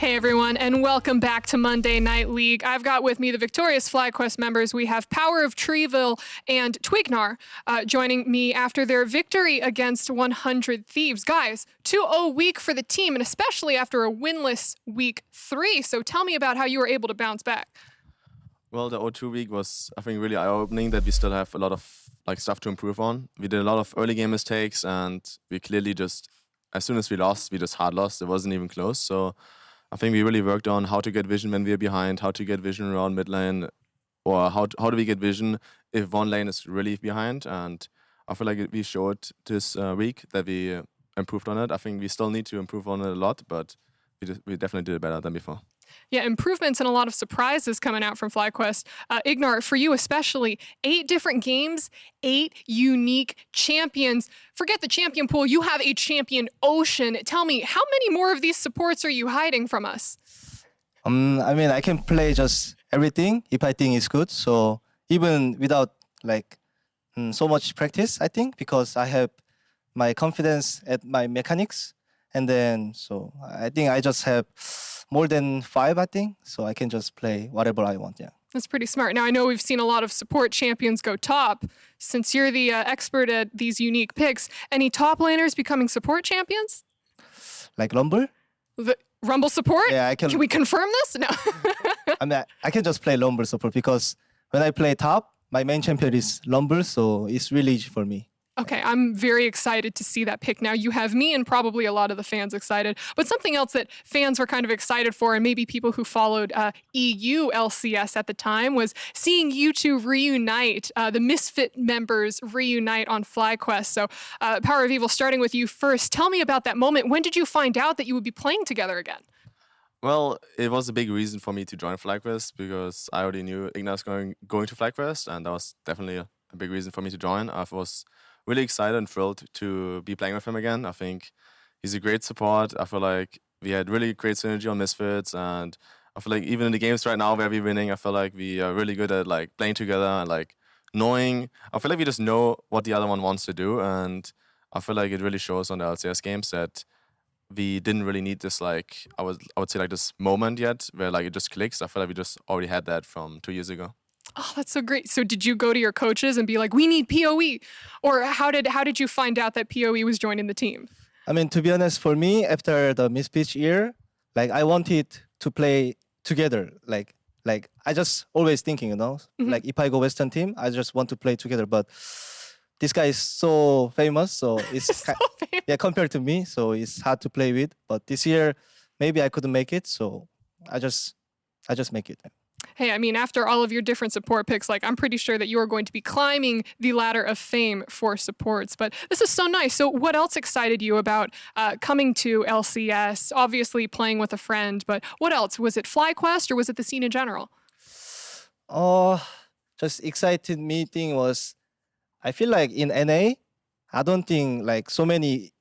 Hey everyone, and welcome back to Monday Night League. I've got with me the victorious FlyQuest members. We have Power of Treeville and Twignar joining me after their victory against 100 Thieves. Guys, 2-0 week for the team, and especially after a winless week 3. So tell me about how you were able to bounce back. Well, the 0-2 week was, I think, really eye-opening that we still have a lot of stuff to improve on. We did a lot of early game mistakes, and we clearly just, as soon as we lost, we just hard lost. It wasn't even close. So I think we really worked on how to get vision when we're behind, how to get vision around mid lane, or how do we get vision if one lane is really behind. And I feel like we showed this week that we improved on it. I think we still need to improve on it a lot, but we definitely did it better than before. Yeah, improvements and a lot of surprises coming out from FlyQuest. Ignar, for you especially, 8 different games, 8 unique champions. Forget the champion pool, you have a champion ocean. Tell me, how many more of these supports are you hiding from us? I mean, I can play just everything if I think it's good. So even without so much practice, I think, because I have my confidence at my mechanics. And then, so I think I just have more than 5, I think. So I can just play whatever I want, yeah. That's pretty smart. Now, I know we've seen a lot of support champions go top. Since you're the expert at these unique picks, any top laners becoming support champions? Like Rumble? The Rumble support? Yeah, I can. Can we confirm this? No. I mean, I can just play Rumble support because when I play top, my main champion is Rumble, so it's really easy for me. Okay, I'm very excited to see that pick now. You have me and probably a lot of the fans excited. But something else that fans were kind of excited for, and maybe people who followed EU LCS at the time, was seeing you two reunite, the Misfit members reunite on FlyQuest. So Power of Evil, starting with you first, tell me about that moment. When did you find out that you would be playing together again? Well, it was a big reason for me to join FlyQuest because I already knew Ignaz going to FlyQuest, and that was definitely a big reason for me to join. I was really excited and thrilled to be playing with him again. I think he's a great support. I feel like we had really great synergy on Misfits, and I feel like even in the games right now where we're winning, I feel like we are really good at playing together and knowing. I feel like we just know what the other one wants to do, and I feel like it really shows on the LCS games that we didn't really need this I would say this moment yet where it just clicks. I feel like we just already had that from 2 years ago. Oh, that's so great. So did you go to your coaches and be like, we need PoE? Or how did you find out that PoE was joining the team? I mean, to be honest, for me, after the Misfits year, I wanted to play together. I just always thinking, Mm-hmm. if I go Western team, I just want to play together. But this guy is so famous, so it's So famous. yeah, compared to me, so it's hard to play with. But this year, maybe I couldn't make it, so I just make it. Hey, I mean, after all of your different support picks, I'm pretty sure that you are going to be climbing the ladder of fame for supports. But this is so nice. So what else excited you about coming to LCS? Obviously playing with a friend, but what else? Was it FlyQuest or was it the scene in general? Just excited me thing was, I feel like in NA, I don't think so many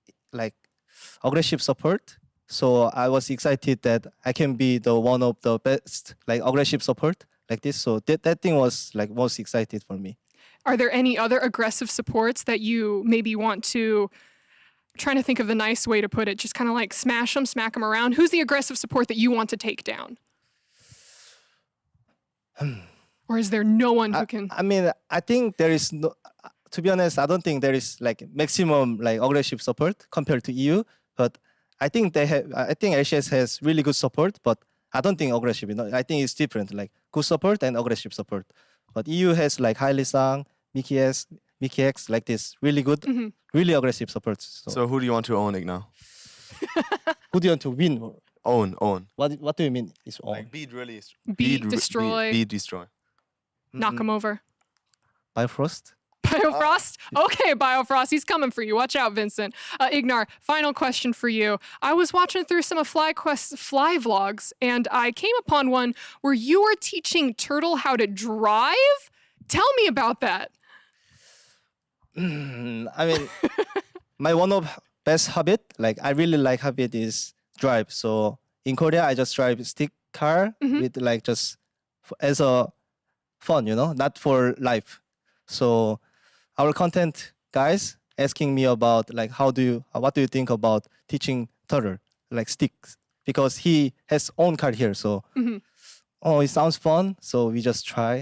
aggressive support. So I was excited that I can be the one of the best aggressive support like this. So that thing was most excited for me. Are there any other aggressive supports that you maybe want to, trying to think of the nice way to put it, just kind of smack them around? Who's the aggressive support that you want to take down? Or is there no one who can? I mean, I think there is no, to be honest, I don't think there is maximum aggressive support compared to EU, but I think LCS has really good support, but I don't think aggressive. I think it's different, good support and aggressive support. But EU has Hailey Sang, Mickey X, this really good, really aggressive support. So who do you want to own, Igna? Who do you want to win? Own. What do you mean? Is own? Beat really. Beat, destroy. Beat, destroy. Knock him over. Bifrost? Biofrost? Okay, Biofrost, he's coming for you. Watch out, Vincent. Ignar, final question for you. I was watching through some of FlyQuest's fly vlogs, and I came upon one where you were teaching Turtle how to drive? Tell me about that. I mean, my one of best habit, I really like habit is drive. So in Korea, I just drive stick car with just as a fun, not for life. So our content guys asking me about what do you think about teaching Turtle, sticks, because he has own car here. So oh, it sounds fun. So we just try,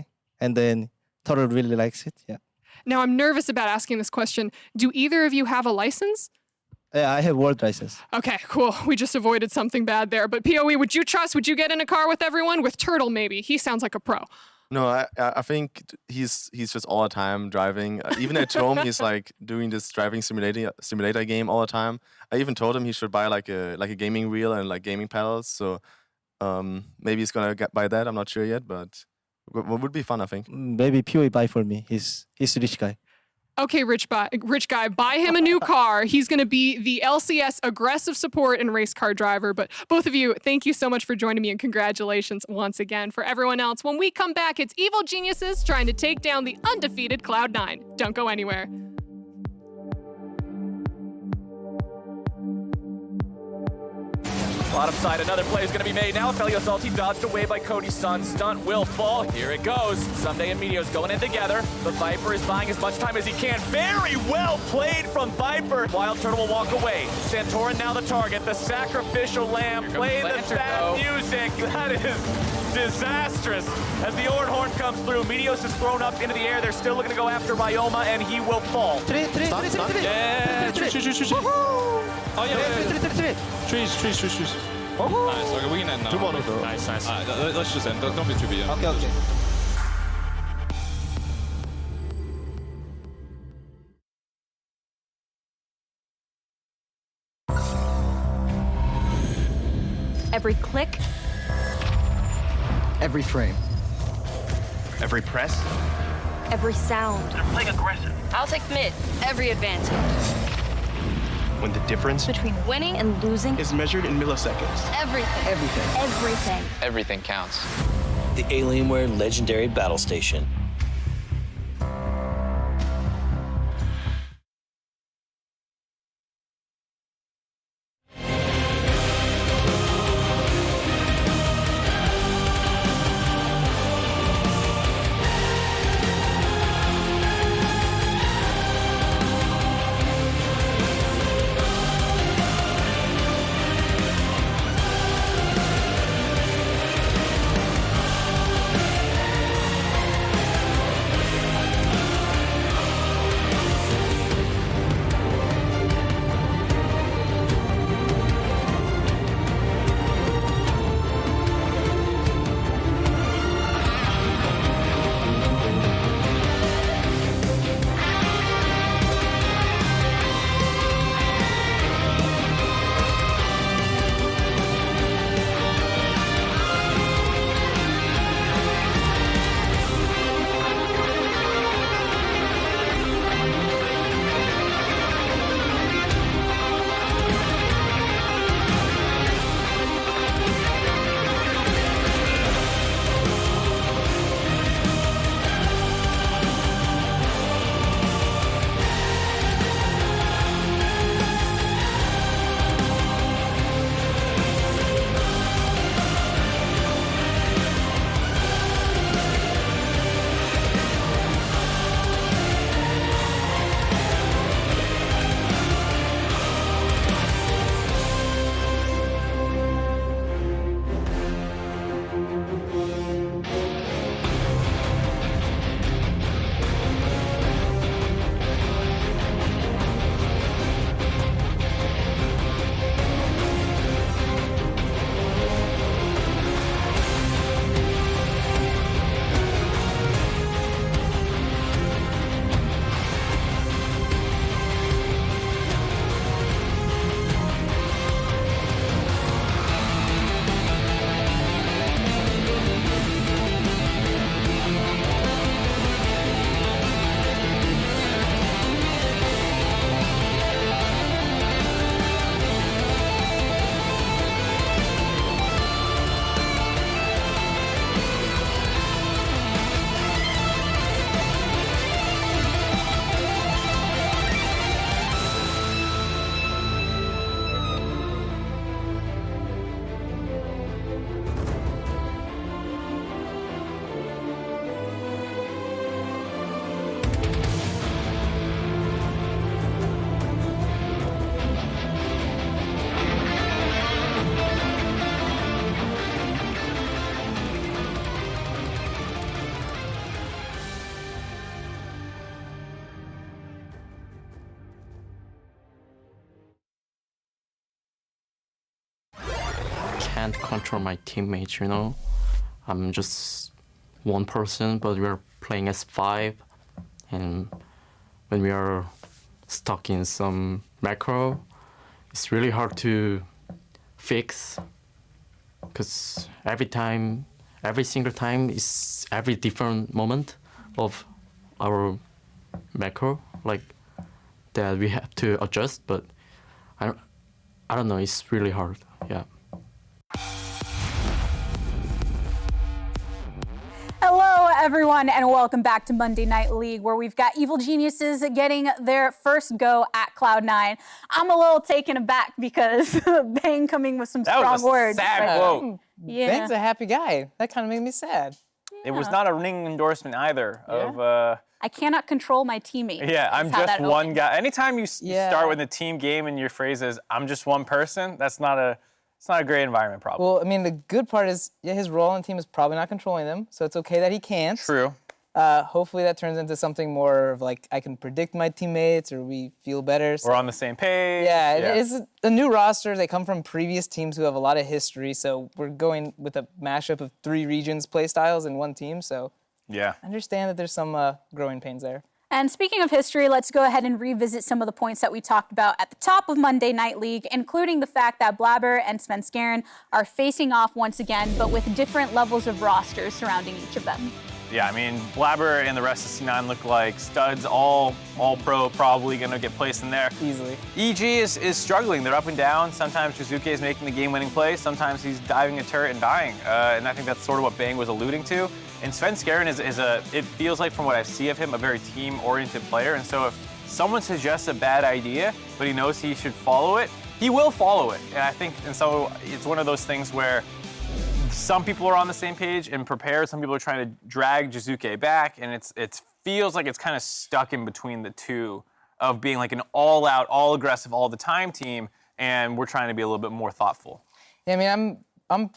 and then Turtle really likes it. Yeah. Now, I'm nervous about asking this question. Do either of you have a license? Yeah, I have world license. Okay, cool. We just avoided something bad there. But POE, would you trust? Would you get in a car with everyone? With Turtle, maybe. He sounds like a pro. No, I think he's just all the time driving. Even at home, he's like doing this driving simulator game all the time. I even told him he should buy like a gaming wheel and like gaming pedals. So maybe he's gonna buy that. I'm not sure yet, but what would be fun, I think. Maybe POE buy for me. He's a rich guy. Okay, rich guy, buy him a new car. He's going to be the LCS aggressive support and race car driver. But both of you, thank you so much for joining me, and congratulations once again. For everyone else, when we come back, it's Evil Geniuses trying to take down the undefeated Cloud9. Don't go anywhere. Bottom side, another play is going to be made now. Felio Salty dodged away by Cody's son. Stunt will fall. Here it goes. Someday and Meteo's going in together. The Viper is buying as much time as he can. Very well played from Viper. Wild Turtle will walk away. Santorin now the target. The sacrificial lamb. Play the sad music. That is disastrous. As the Ord Horn comes through, Meteos is thrown up into the air. They're still looking to go after Ryoma, and he will fall. Yeah. Oh, yeah. Trees. Nice, okay, we can end now. Tomorrow, though. Nice. Let's just end. Don't be too big. Okay. Every click, Every frame. Every press. every sound. They're playing aggressive. I'll take mid. Every advantage. When the difference Between winning and losing, is measured in milliseconds. everything. Everything counts. The Alienware Legendary Battle Station. can't control my teammates, you know? I'm just one person, but we're playing as 5. And when we are stuck in some macro, it's really hard to fix because every single time is every different moment of our macro, like that we have to adjust, but I don't know, it's really hard, yeah. Hello, everyone, and welcome back to Monday Night League, where we've got Evil Geniuses getting their first go at Cloud9. I'm a little taken aback because Bang coming with some strong words. Sad quote. Yeah. Bang's a happy guy. That kind of made me sad. It was not a ringing endorsement either of. I cannot control my teammates. Yeah, I'm just one guy. Anytime you Yeah. start with a team game and your phrase is "I'm just one person," it's not a great environment, probably. Well, I mean, the good part is, yeah, his role on the team is probably not controlling them, so it's okay that he can't. True. Hopefully that turns into something more of like, I can predict my teammates or we feel better. So. We're on the same page. Yeah, it is a new roster. They come from previous teams who have a lot of history, so we're going with a mashup of 3 regions play styles in one team, so Yeah. I understand that there's some growing pains there. And speaking of history, let's go ahead and revisit some of the points that we talked about at the top of Monday Night League, including the fact that Blabber and Svenskeren are facing off once again, but with different levels of rosters surrounding each of them. Yeah, I mean, Blabber and the rest of C9 look like studs, all pro, probably going to get placed in there. Easily. EG is struggling. They're up and down. Sometimes Jizuke is making the game-winning play. Sometimes he's diving a turret and dying. And I think that's sort of what Bang was alluding to. And Svenskeren is it feels like from what I see of him, a very team-oriented player. And so if someone suggests a bad idea, but he knows he should follow it, he will follow it. And so it's one of those things where some people are on the same page and prepared. Some people are trying to drag Jizuke back, and it feels like it's kind of stuck in between the two of being like an all-out, all-aggressive, all-the-time team, and we're trying to be a little bit more thoughtful. Yeah, I mean, I'm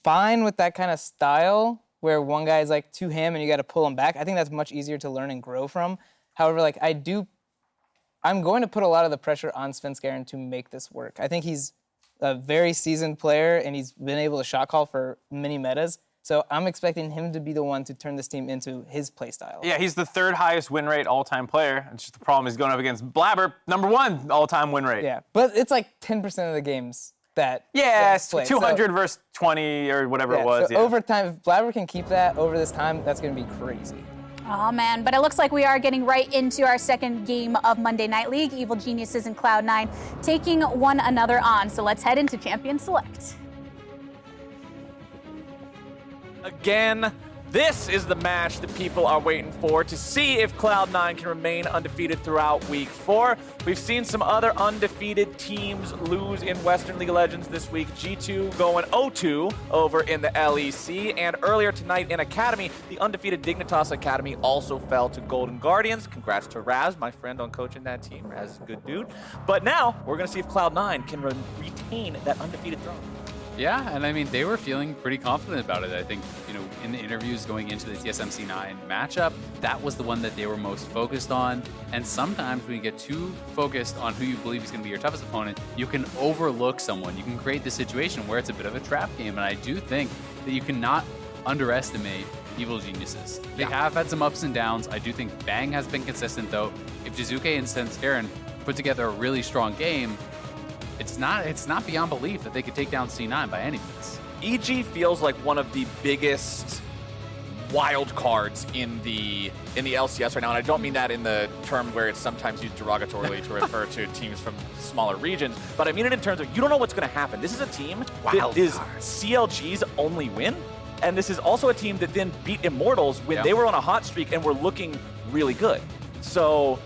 fine with that kind of style where one guy is like too him and you got to pull him back. I think that's much easier to learn and grow from. However, like I'm going to put a lot of the pressure on Svenskeren to make this work. I think he's a very seasoned player, and he's been able to shot call for many metas. So I'm expecting him to be the one to turn this team into his play style. Yeah, he's the 3rd highest win rate all-time player. It's just the problem is going up against Blabber, #1 all-time win rate. Yeah, but it's like 10% of the games that. Yeah, it's 200 versus 20 or whatever it was. So over time, if Blabber can keep that over this time, that's going to be crazy. Oh man, but it looks like we are getting right into our second game of Monday Night League. Evil Geniuses and Cloud9 taking one another on. So let's head into Champion Select. Again, this is the match that people are waiting for to see if Cloud9 can remain undefeated throughout Week 4. We've seen some other undefeated teams lose in Western League of Legends this week. G2 going 0-2 over in the LEC, and earlier tonight in Academy, the undefeated Dignitas Academy also fell to Golden Guardians. Congrats to Raz, my friend on coaching that team. Raz is a good dude. But now, we're going to see if Cloud9 can retain that undefeated throne. Yeah, and I mean, they were feeling pretty confident about it. I think, in the interviews going into the TSMC9 matchup, that was the one that they were most focused on. And sometimes when you get too focused on who you believe is going to be your toughest opponent, you can overlook someone. You can create the situation where it's a bit of a trap game. And I do think that you cannot underestimate Evil Geniuses. They have had some ups and downs. I do think Bang has been consistent, though. If Jizuke and Svenskeren put together a really strong game, it's not beyond belief that they could take down C9 by any means. EG feels like one of the biggest wild cards in the LCS right now, and I don't mean that in the term where it's sometimes used derogatorily to refer to teams from smaller regions, but I mean it in terms of you don't know what's going to happen. This is a team that is CLG's only win, and this is also a team that then beat Immortals when they were on a hot streak and were looking really good. So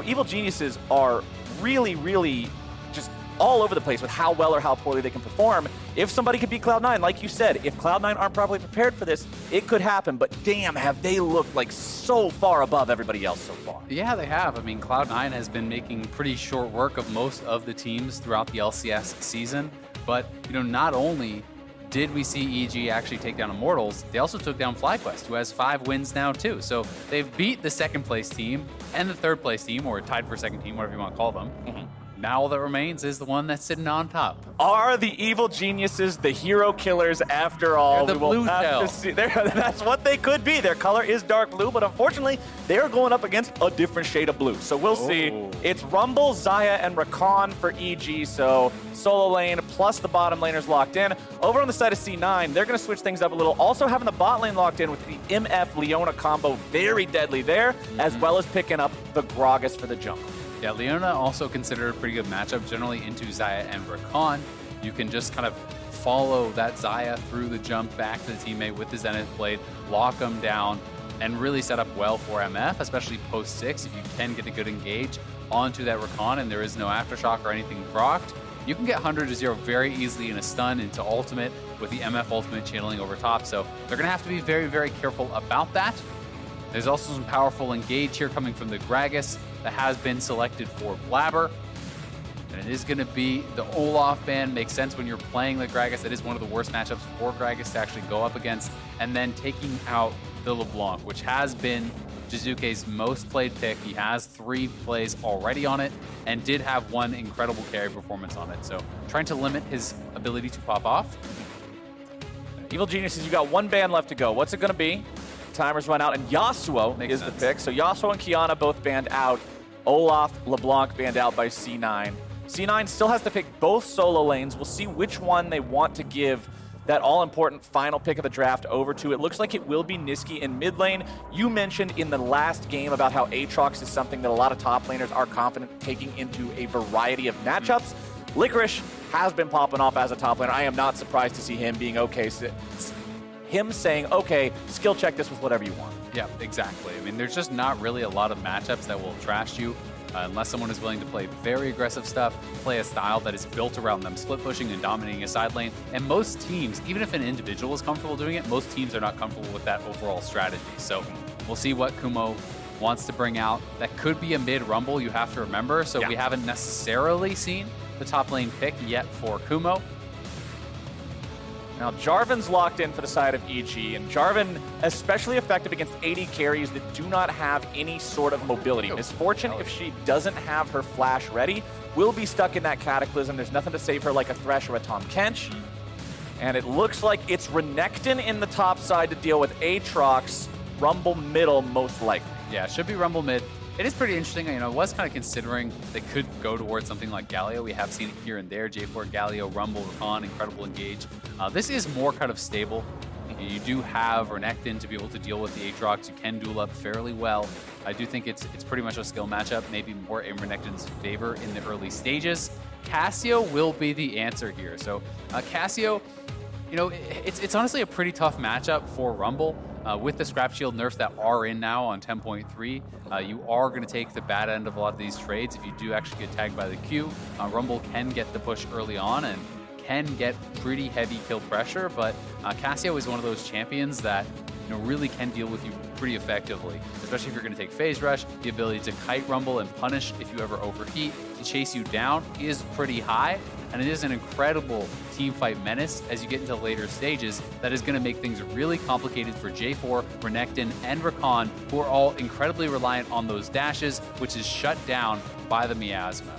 Evil Geniuses are really, really just all over the place with how well or how poorly they can perform. If somebody could beat Cloud9, like you said, if Cloud9 aren't properly prepared for this, it could happen. But damn, have they looked like so far above everybody else so far. Yeah, they have. I mean, Cloud9 has been making pretty short work of most of the teams throughout the LCS season. But, not only did we see EG actually take down Immortals, they also took down FlyQuest, who has 5 wins now too. So they've beat the second place team and the third place team, or tied for second team, whatever you want to call them. Now all that remains is the one that's sitting on top. Are the evil geniuses the hero killers after all? They're the We will blue have shell. to see. That's what they could be. Their color is dark blue, but unfortunately, they are going up against a different shade of blue. So we'll see. It's Rumble, Xayah, and Rakan for EG. So solo lane plus the bottom laners locked in. Over on the side of C9, they're going to switch things up a little. Also having the bot lane locked in with the MF Leona combo, very deadly there, as well as picking up the Gragas for the jungle. Yeah, Leona also considered a pretty good matchup, generally into Xayah and Rakan. You can just kind of follow that Xayah through the jump back to the teammate with the Zenith Blade, lock them down, and really set up well for MF, especially post 6. If you can get a good engage onto that Rakan and there is no Aftershock or anything procced, you can get 100-0 very easily in a stun into ultimate with the MF ultimate channeling over top. So they're going to have to be very, very careful about that. There's also some powerful engage here coming from the Gragas that has been selected for Blabber. And it is going to be the Olaf ban. Makes sense when you're playing the Gragas. That is one of the worst matchups for Gragas to actually go up against. And then taking out the LeBlanc, which has been Jizuke's most played pick. He has 3 plays already on it and did have 1 incredible carry performance on it. So trying to limit his ability to pop off. Evil Geniuses, you got 1 ban left to go. What's it going to be? Timers run out, and Yasuo is the pick. So Yasuo and Kiana both banned out. Olaf, LeBlanc banned out by C9. C9 still has to pick both solo lanes. We'll see which one they want to give that all-important final pick of the draft over to. It looks like it will be Niski in mid lane. You mentioned in the last game about how Aatrox is something that a lot of top laners are confident taking into a variety of matchups. Licorice has been popping off as a top laner. I am not surprised to see him being okay. Him saying, okay, skill check this with whatever you want. Yeah, exactly. I mean, there's just not really a lot of matchups that will trash you unless someone is willing to play very aggressive stuff, play a style that is built around them split pushing and dominating a side lane. And most teams, even if an individual is comfortable doing it, most teams are not comfortable with that overall strategy. So we'll see what Kumo wants to bring out. That could be a mid rumble, you have to remember. So we haven't necessarily seen the top lane pick yet for Kumo. Now, Jarvan's locked in for the side of EG, and Jarvan especially effective against AD carries that do not have any sort of mobility. Misfortune, if she doesn't have her flash ready, will be stuck in that Cataclysm. There's nothing to save her like a Thresh or a Tahm Kench. And it looks like it's Renekton in the top side to deal with Aatrox, Rumble middle most likely. Yeah, it should be Rumble mid. It is pretty interesting. You know, I was kind of considering they could go towards something like Galio. We have seen it here and there. J4, Galio, Rumble, Rakan, incredible engage. This is more kind of stable. You do have Renekton to be able to deal with the Aatrox. You can duel up fairly well. I do think it's pretty much a skill matchup, maybe more in Renekton's favor in the early stages. Cassio will be the answer here. So Cassio, you know, it's honestly a pretty tough matchup for Rumble. With the Scrap Shield nerfs that are in now on 10.3, you are going to take the bad end of a lot of these trades. If you do actually get tagged by the Q, Rumble can get the push early on and can get pretty heavy kill pressure, but Cassio is one of those champions that really can deal with you pretty effectively, especially if you're going to take Phase Rush. The ability to kite Rumble and punish if you ever overheat, to chase you down is pretty high, and it is an incredible team fight menace as you get into later stages that is going to make things really complicated for J4, Renekton, and Rakan, who are all incredibly reliant on those dashes, which is shut down by the Miasma.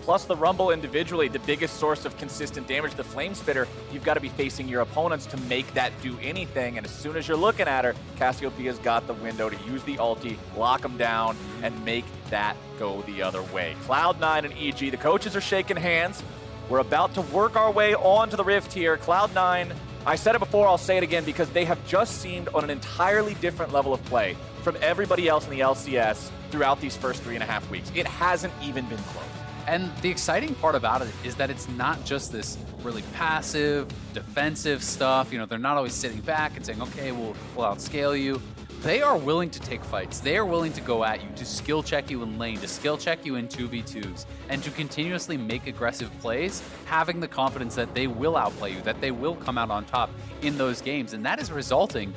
Plus the Rumble individually, the biggest source of consistent damage, the Flame Spitter, you've got to be facing your opponents to make that do anything. And as soon as you're looking at her, Cassiopeia's got the window to use the ulti, lock them down, and make that go the other way. Cloud9 and EG, the coaches are shaking hands. We're about to work our way on to the Rift here. Cloud9, I said it before, I'll say it again, because they have just seemed on an entirely different level of play from everybody else in the LCS throughout these first 3.5 weeks. It hasn't even been close. And the exciting part about it is that it's not just this really passive, defensive stuff. You know, they're not always sitting back and saying, okay, we'll outscale you. They are willing to take fights. They are willing to go at you, to skill check you in lane, to skill check you in 2v2s, and to continuously make aggressive plays, having the confidence that they will outplay you, that they will come out on top in those games. And that is resulting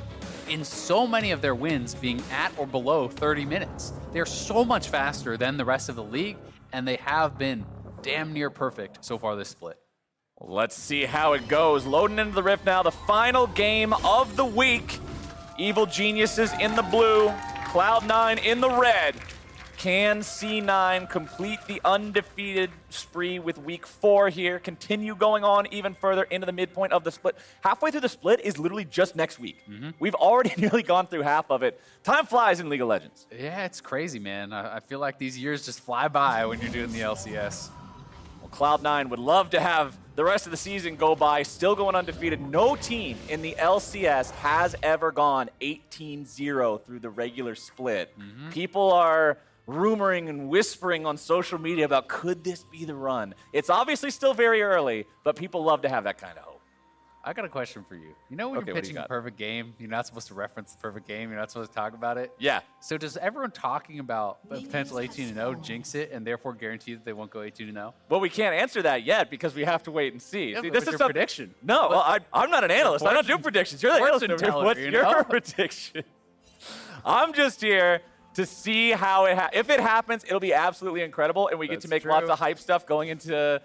in so many of their wins being at or below 30 minutes. They're so much faster than the rest of the league, and they have been damn near perfect so far this split. Let's see how it goes. Loading into the Rift now, the final game of the week. Evil Geniuses in the blue, Cloud9 in the red. Can C9 complete the undefeated spree with week 4 here, continue going on even further into the midpoint of the split? Halfway through the split is literally just next week. We've already nearly gone through half of it. Time flies in League of Legends. Yeah, it's crazy, man. I feel like these years just fly by when you're doing the LCS. Well, Cloud9 would love to have the rest of the season go by, still going undefeated. No team in the LCS has ever gone 18-0 through the regular split. People are rumoring and whispering on social media about could this be the run. It's obviously still very early, but people love to have that kind of hope. I got a question for you. You know when Okay, you're what do you pitching a got? perfect game, you're not supposed to reference the perfect game, you're not supposed to talk about it? Yeah. So does everyone talking about a potential 18-0 jinx it and therefore guarantee that they won't go 18-0? Well, we can't answer that yet because we have to wait and see. Yeah, See, but this what's is your some- prediction? No, well, I'm not an analyst. I don't do fortune- predictions. You're the analyst. fortune teller, What's you your know? prediction? I'm just here to see how if it happens, it'll be absolutely incredible, and we get to That's make lots true. of hype stuff going into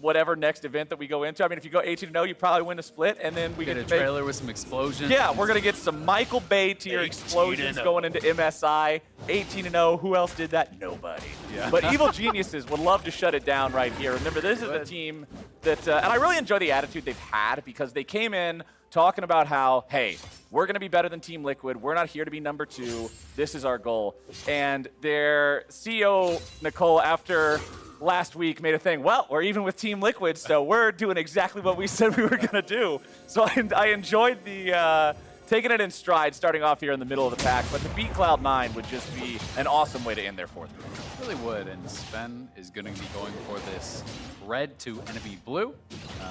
whatever next event that we go into. I mean, if you go 18-0, you probably win a split, and then we Get get a to make, trailer with some explosions. yeah, we're gonna get some Michael Bay tier explosions going into MSI. 18-0. Who else did that? Nobody. Yeah. But Evil Geniuses would love to shut it down right here. Remember, this is a team that, and I really enjoy the attitude they've had because they came in talking about how, hey, we're going to be better than Team Liquid. We're not here to be number 2. This is our goal. And their CEO, Nicole, after last week made a thing, well, we're even with Team Liquid, so we're doing exactly what we said we were going to do. So I enjoyed the taking it in stride starting off here in the middle of the pack, but to beat Cloud9 would just be an awesome way to end their 4th group. It really would, and Sven is going to be going for this red to enemy blue.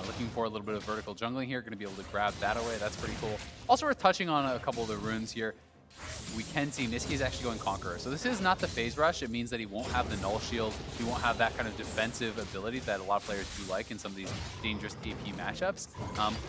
Looking for a little bit of vertical jungling here, going to be able to grab that away. That's pretty cool. Also worth touching on a couple of the runes here. We can see Niski is actually going Conqueror. So this is not the phase rush. It means that he won't have the null shield. He won't have that kind of defensive ability that a lot of players do like in some of these dangerous AP matchups.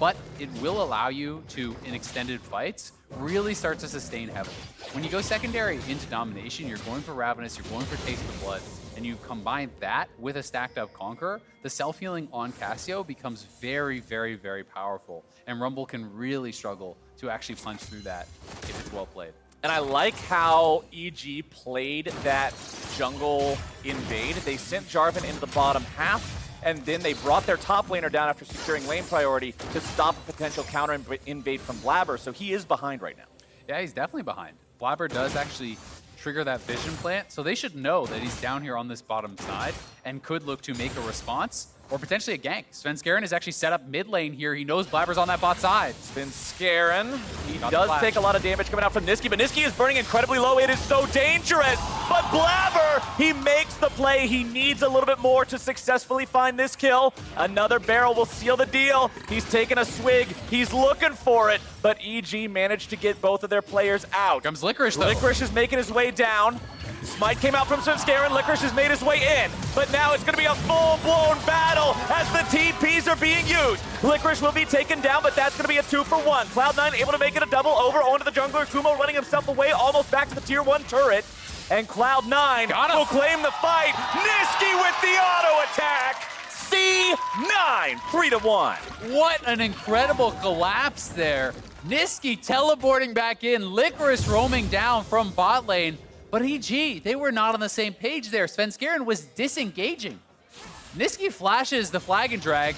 But it will allow you to, in extended fights, really start to sustain heavily. When you go secondary into domination, you're going for Ravenous, you're going for Taste of Blood, and you combine that with a stacked up Conqueror, the self-healing on Cassio becomes very, very, very powerful. And Rumble can really struggle to actually punch through that if it's well played. And I like how EG played that jungle invade. They sent Jarvan into the bottom half, and then they brought their top laner down after securing lane priority to stop a potential counter invade from Blabber. So he is behind right now. Yeah, he's definitely behind. Blabber does actually trigger that vision plant, so they should know that he's down here on this bottom side and could look to make a response or potentially a gank. Svenskeren is actually set up mid lane here. He knows Blabber's on that bot side. Svenskeren, he Got the does flash. take a lot of damage coming out from Niski, but Niski is burning incredibly low. It is so dangerous. But Blabber, he makes the play. He needs a little bit more to successfully find this kill. Another barrel will seal the deal. He's taking a swig. He's looking for it, but EG managed to get both of their players out. Comes Licorice, though. Licorice is making his way down. Smite came out from Svenskeren. Licorice has made his way in. But now it's going to be a full-blown battle as the TPs are being used. Licorice will be taken down, but that's going to be a 2-for-1. Cloud9 able to make it a double over onto the jungler. Kumo running himself away almost back to the tier 1 turret. And Cloud9 will claim the fight. Niski with the auto attack. C9, 3-1. What an incredible collapse there. Niski teleporting back in, Licorice roaming down from bot lane. But EG, they were not on the same page there. Svenskeren was disengaging. Niski flashes the flag and drag,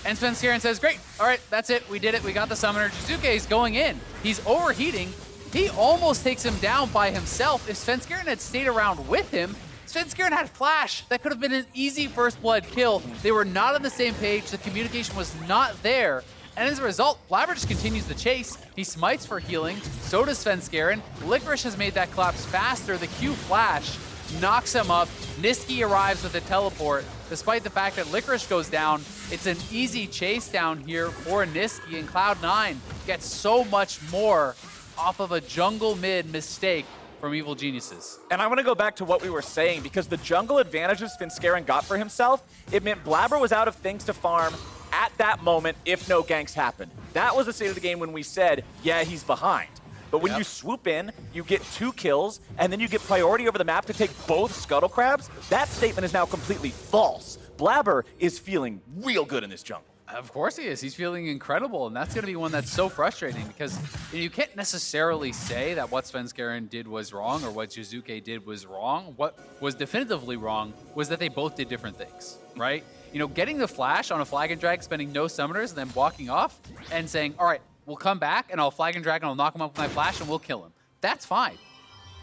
and Svenskeren says, great, all right, that's it, we did it, we got the summoner. Jizuke is going in. He's overheating. He almost takes him down by himself. If Svenskeren had stayed around with him, Svenskeren had flash. That could have been an easy first blood kill. They were not on the same page. The communication was not there. And as a result, Blabber just continues the chase. He smites for healing, so does Svenskeren. Licorice has made that collapse faster. The Q flash knocks him up. Niski arrives with a teleport. Despite the fact that Licorice goes down, it's an easy chase down here for Niski, and Cloud9 gets so much more off of a jungle mid mistake from Evil Geniuses. And I want to go back to what we were saying, because the jungle advantages Svenskeren got for himself, it meant Blabber was out of things to farm at that moment if no ganks happened. That was the state of the game when we said, yeah, he's behind. But when you swoop in, you get 2 kills, and then you get priority over the map to take both Scuttle Crabs, that statement is now completely false. Blabber is feeling real good in this jungle. Of course he is. He's feeling incredible, and that's going to be one that's so frustrating because you can't necessarily say that what Svenskeren did was wrong or what Jizuke did was wrong. What was definitively wrong was that they both did different things, right? You know, getting the flash on a flag and drag, spending no summoners, and then walking off and saying, all right, we'll come back and I'll flag and drag and I'll knock him up with my flash and we'll kill him. That's fine.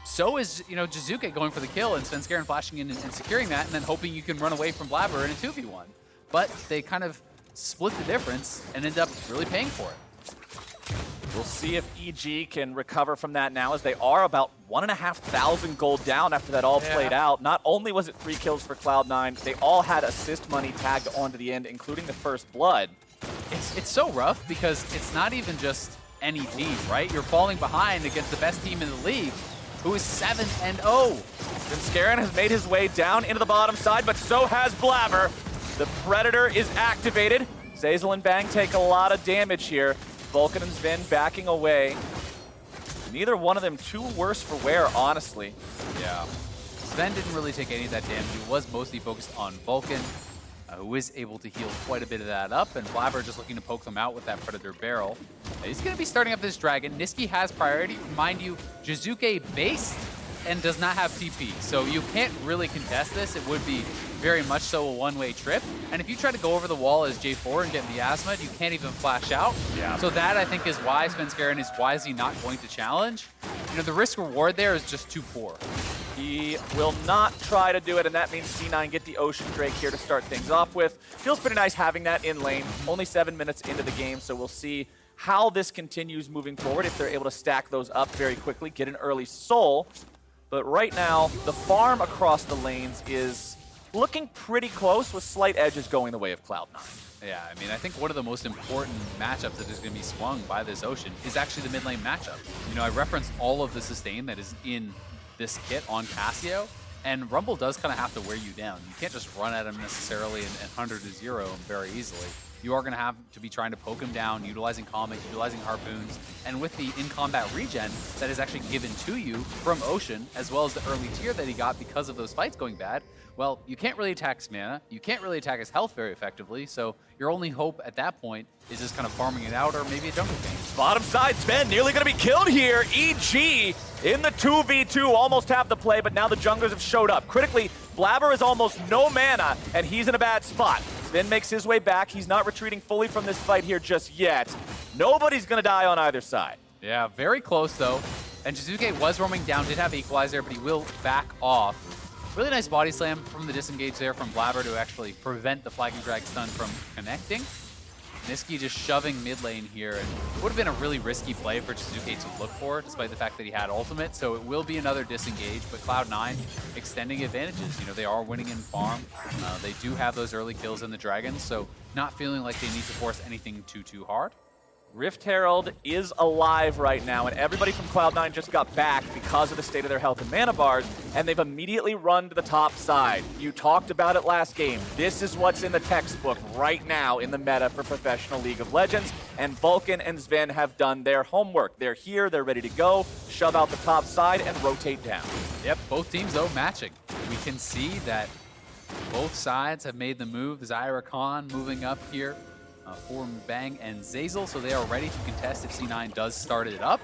So is, you know, Jizuke going for the kill and Svenskeren flashing in and securing that and then hoping you can run away from Blabber in a 2v1. But they kind of split the difference and end up really paying for it. We'll see if EG can recover from that now, as they are about 1,500 gold down after that all played out. Not only was it 3 kills for Cloud9, they all had assist money tagged onto the end, including the first blood. It's so rough because it's not even just any team, right? You're falling behind against the best team in the league, who is 7-0. Svenskeren has made his way down into the bottom side, but so has Blabber. The Predator is activated. Zeyzal and Bang take a lot of damage here. Vulcan and Sven backing away. Neither one of them too worse for wear, honestly. Yeah. Sven didn't really take any of that damage. He was mostly focused on Vulcan, who is able to heal quite a bit of that up, and Blabber just looking to poke them out with that Predator barrel. He's going to be starting up this Dragon. Niski has priority. Mind you, Jizuke based and does not have TP, so you can't really contest this. It would be very much so a one-way trip. And if you try to go over the wall as J4 and get miasma, you can't even flash out. Yeah. So that, I think, is why Svenskeren is wisely not going to challenge. You know, the risk-reward there is just too poor. He will not try to do it, and that means C9 get the Ocean Drake here to start things off with. Feels pretty nice having that in lane. Only 7 minutes into the game, so we'll see how this continues moving forward, if they're able to stack those up very quickly, get an early soul. But right now, the farm across the lanes is looking pretty close, with slight edges going the way of Cloud9. Yeah, I mean, I think one of the most important matchups that is going to be swung by this Ocean is actually the mid lane matchup. You know, I referenced all of the sustain that is in this kit on Cassio, and Rumble does kind of have to wear you down. You can't just run at him necessarily and 100 to 0 him very easily. You are going to have to be trying to poke him down, utilizing Comet, utilizing Harpoons, and with the in-combat regen that is actually given to you from Ocean, as well as the early tier that he got because of those fights going bad, well, you can't really attack his mana, you can't really attack his health very effectively, so your only hope at that point is just kind of farming it out or maybe a jungle game. Bottom side, Sven nearly going to be killed here. EG in the 2v2, almost have the play, but now the junglers have showed up. Critically, Blabber is almost no mana, and he's in a bad spot. Sven makes his way back. He's not retreating fully from this fight here just yet. Nobody's going to die on either side. Yeah, very close though. And Jizuke was roaming down, did have Equalizer, but he will back off. Really nice body slam from the disengage there from Blabber to actually prevent the flag and drag stun from connecting. Niski just shoving mid lane here, and it would have been a really risky play for Jizuke to look for, despite the fact that he had ultimate, so it will be another disengage, but Cloud9 extending advantages. You know, they are winning in farm. They do have those early kills in the Dragons, so not feeling like they need to force anything too hard. Rift Herald is alive right now, and everybody from Cloud9 just got back because of the state of their health and mana bars, and they've immediately run to the top side. You talked about it last game. This is what's in the textbook right now in the meta for professional League of Legends, and Vulcan and Sven have done their homework. They're here, they're ready to go, shove out the top side, and rotate down. Yep, both teams, though, matching. We can see that both sides have made the move. Zyra Khan moving up here for Bang and Zeyzal, so they are ready to contest if C9 does start it up.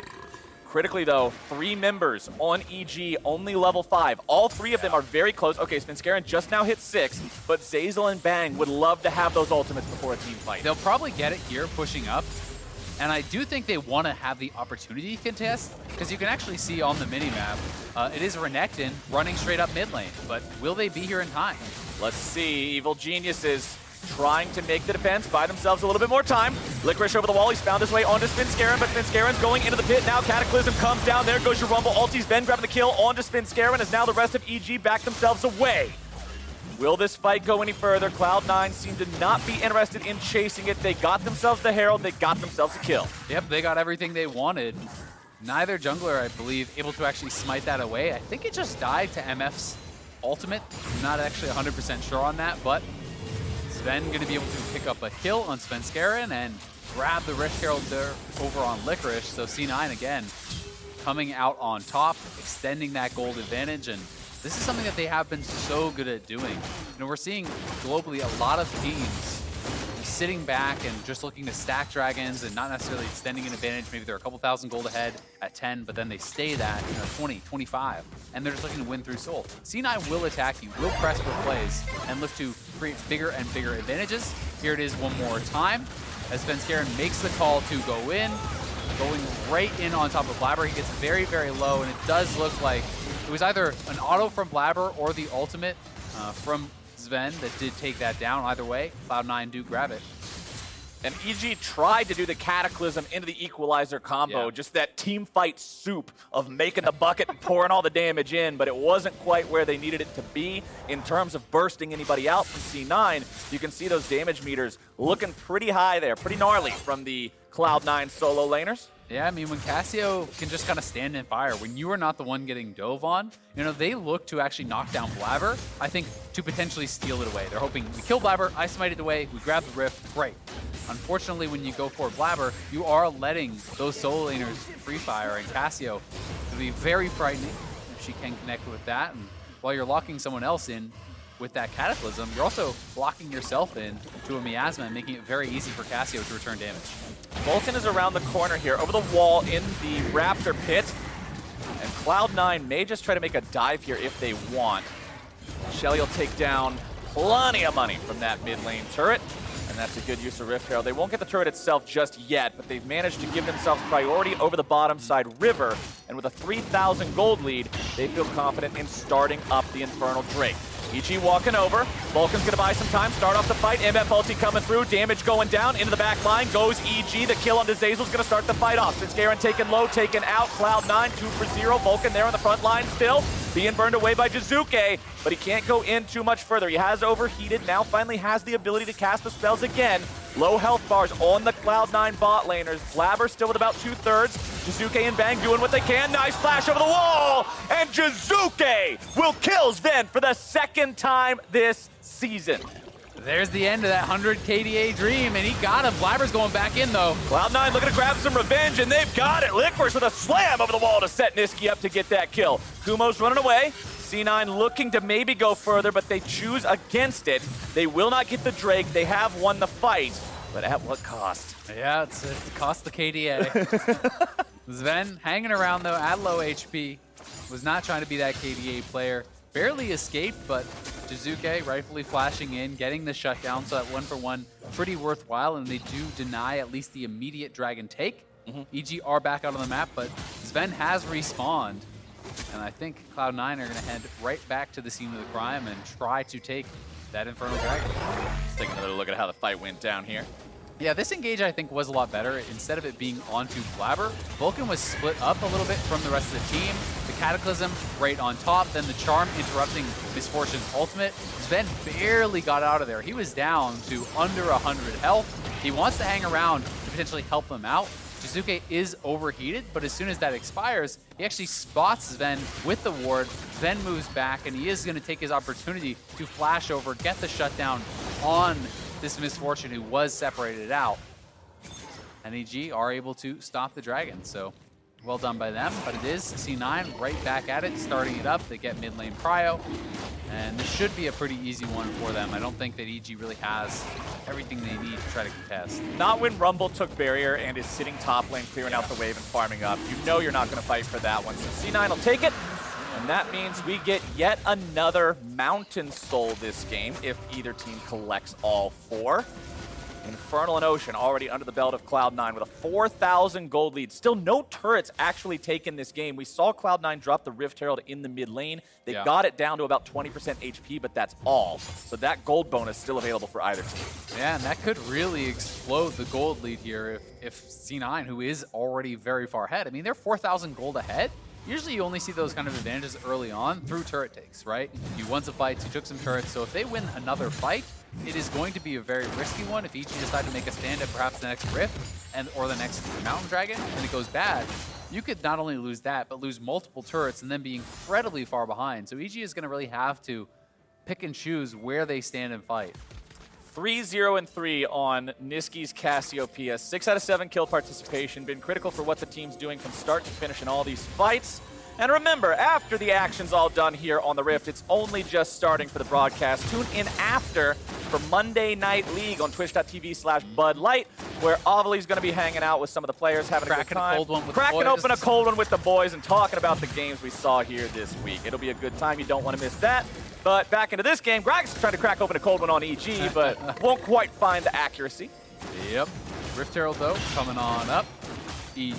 Critically, though, 3 members on EG, only level 5. All 3 of them are very close. Okay, Svenskeren just now hit 6, but Zeyzal and Bang would love to have those ultimates before a team fight. They'll probably get it here, pushing up. And I do think they want to have the opportunity to contest, because you can actually see on the minimap, it is Renekton running straight up mid lane, but will they be here in time? Let's see. Evil Geniuses trying to make the defense, buy themselves a little bit more time. Licorice over the wall, he's found his way onto Svenskeren, but Svenskeren's going into the pit now. Cataclysm comes down, there goes your Rumble. Ulti's been grabbing the kill onto Svenskeren, as now the rest of EG back themselves away. Will this fight go any further? Cloud9 seem to not be interested in chasing it. They got themselves the Herald, they got themselves a kill. Yep, they got everything they wanted. Neither jungler, I believe, able to actually smite that away. I think it just died to MF's ultimate. I'm not actually 100% sure on that, but Sven going to be able to pick up a kill on Svenskeren and grab the Rift Herald there over on Licorice. So C9 again coming out on top, extending that gold advantage, and this is something that they have been so good at doing. You know, we're seeing globally a lot of teams sitting back and just looking to stack dragons and not necessarily extending an advantage. Maybe they're a couple thousand gold ahead at 10, but then they stay that 20, 25, and they're just looking to win through soul. C9 will attack you, will press for plays, and look to create bigger and bigger advantages. Here it is one more time as Svenskeren makes the call to go in, going right in on top of Blabber. He gets very, very low, and it does look like it was either an auto from Blabber or the ultimate from Sven that did take that down. Either way, Cloud9 do grab it. And EG tried to do the Cataclysm into the Equalizer combo, just that team fight soup of making the bucket and pouring all the damage in, but it wasn't quite where they needed it to be in terms of bursting anybody out from C9. You can see those damage meters looking pretty high there, pretty gnarly from the Cloud9 solo laners. Yeah, I mean, when Cassio can just kind of stand and fire, when you are not the one getting dove on, they look to actually knock down Blabber, I think, to potentially steal it away. They're hoping we kill Blabber, I smite it away, we grab the Rift, great. Unfortunately, when you go for Blabber, you are letting those solo laners free fire, and Cassio will be very frightening if she can connect with that. And while you're locking someone else in with that Cataclysm, you're also locking yourself in to a miasma and making it very easy for Cassio to return damage. Vulcan is around the corner here, over the wall in the Raptor pit. And Cloud9 may just try to make a dive here if they want. Shelly will take down plenty of money from that mid lane turret. And that's a good use of Rift Herald. They won't get the turret itself just yet, but they've managed to give themselves priority over the bottom side river. And with a 3,000 gold lead, they feel confident in starting up the Infernal Drake. EG walking over. Vulcan's gonna buy some time, start off the fight. MF ulti coming through, damage going down. Into the back line goes EG. The kill on Azazel's gonna start the fight off. Svenskeren taken low, taken out. Cloud9, 2 for 0. Vulcan there on the front line still. Being burned away by Jizuke, but he can't go in too much further. He has overheated, now finally has the ability to cast the spells again. Low health bars on the Cloud9 bot laners. Blabber still with about 2/3. Jizuke and Bang doing what they can. Nice flash over the wall! And Jizuke will kill Sven for the second time this season. There's the end of that 100 KDA dream, and he got him. Blabber's going back in, though. Cloud9 looking to grab some revenge, and they've got it. Licorice with a slam over the wall to set Niski up to get that kill. Kumo's running away. C9 looking to maybe go further, but they choose against it. They will not get the Drake. They have won the fight, but at what cost? Yeah, it cost the KDA. Sven hanging around, though, at low HP. Was not trying to be that KDA player. Barely escaped, but Jizuke rightfully flashing in, getting the shutdown, so that 1-for-1 pretty worthwhile, and they do deny at least the immediate dragon take. EG are back out on the map, but Sven has respawned, and I think Cloud9 are going to head right back to the scene of the crime and try to take that Infernal Dragon. Let's take another look at how the fight went down here. Yeah, this engage I think was a lot better. Instead of it being onto Blabber, Vulcan was split up a little bit from the rest of the team. The Cataclysm right on top, then the Charm interrupting Misfortune's ultimate. Sven barely got out of there. He was down to under 100 health. He wants to hang around to potentially help them out. Jizuke is overheated, but as soon as that expires, he actually spots Sven with the ward. Sven moves back, and he is going to take his opportunity to flash over, get the shutdown on this Misfortune who was separated out. And EG are able to stop the dragon, so well done by them. But it is C9 right back at it, starting it up. They get mid lane prio, and this should be a pretty easy one for them. I don't think that EG really has everything they need to try to contest. Not when Rumble took barrier and is sitting top lane, clearing out the wave and farming up. You know you're not going to fight for that one. So C9 will take it, and that means we get yet another Mountain Soul this game if either team collects all 4. Infernal and Ocean already under the belt of Cloud9 with a 4,000 gold lead. Still no turrets actually taken this game. We saw Cloud9 drop the Rift Herald in the mid lane. They got it down to about 20% HP, but that's all. So that gold bonus still available for either team. Yeah, and that could really explode the gold lead here if C9, who is already very far ahead, I mean, they're 4,000 gold ahead. Usually you only see those kind of advantages early on through turret takes, right? You won some fights, you took some turrets, so if they win another fight, it is going to be a very risky one. If EG decide to make a stand at perhaps the next Rift or the next Mountain Dragon, and it goes bad, you could not only lose that, but lose multiple turrets and then be incredibly far behind. So EG is going to really have to pick and choose where they stand and fight. 3-0-3 on Niski's Cassiopeia. 6 out of 7 kill participation. Been critical for what the team's doing from start to finish in all these fights. And remember, after the action's all done here on the Rift, it's only just starting for the broadcast. Tune in after for Monday Night League on twitch.tv/BudLight, where Avali's going to be hanging out with some of the players, having a good time. Cracking open a cold one with the boys and talking about the games we saw here this week. It'll be a good time. You don't want to miss that. But back into this game, Greg's trying to crack open a cold one on EG, but won't quite find the accuracy. Yep. Rift Herald, though, coming on up. EG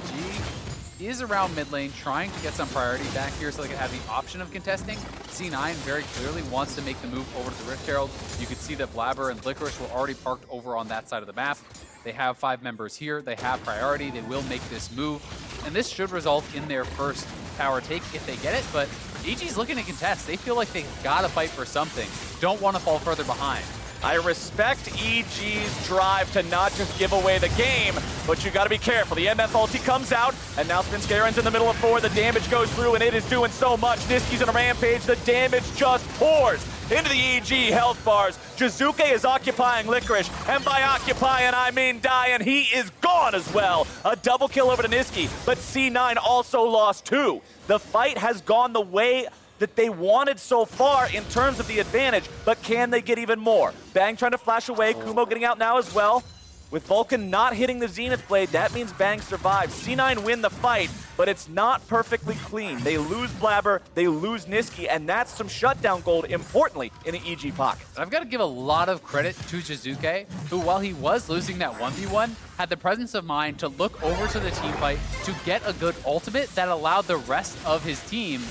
is around mid lane, trying to get some priority back here so they can have the option of contesting. C9 very clearly wants to make the move over to the Rift Herald. You can see that Blabber and Licorice were already parked over on that side of the map. They have 5 members here. They have priority. They will make this move. And this should result in their first tower take if they get it. But EG's looking to contest. They feel like they got to fight for something. Don't want to fall further behind. I respect EG's drive to not just give away the game, but you got to be careful. The MF ulti comes out, and now Svenskaren's in the middle of 4. The damage goes through, and it is doing so much. Niski's on a rampage. The damage just pours into the EG health bars. Jizuke is occupying Licorice, and by occupying, I mean dying. He is gone as well. A double kill over to Niski, but C9 also lost 2. The fight has gone the way that they wanted so far in terms of the advantage, but can they get even more? Bang trying to flash away, Kumo getting out now as well. With Vulcan not hitting the Zenith Blade, that means Bang survives. C9 win the fight, but it's not perfectly clean. They lose Blabber, they lose Niski, and that's some shutdown gold, importantly, in the EG pocket. I've got to give a lot of credit to Jizuke, who, while he was losing that 1v1, had the presence of mind to look over to the team fight to get a good ultimate that allowed the rest of his team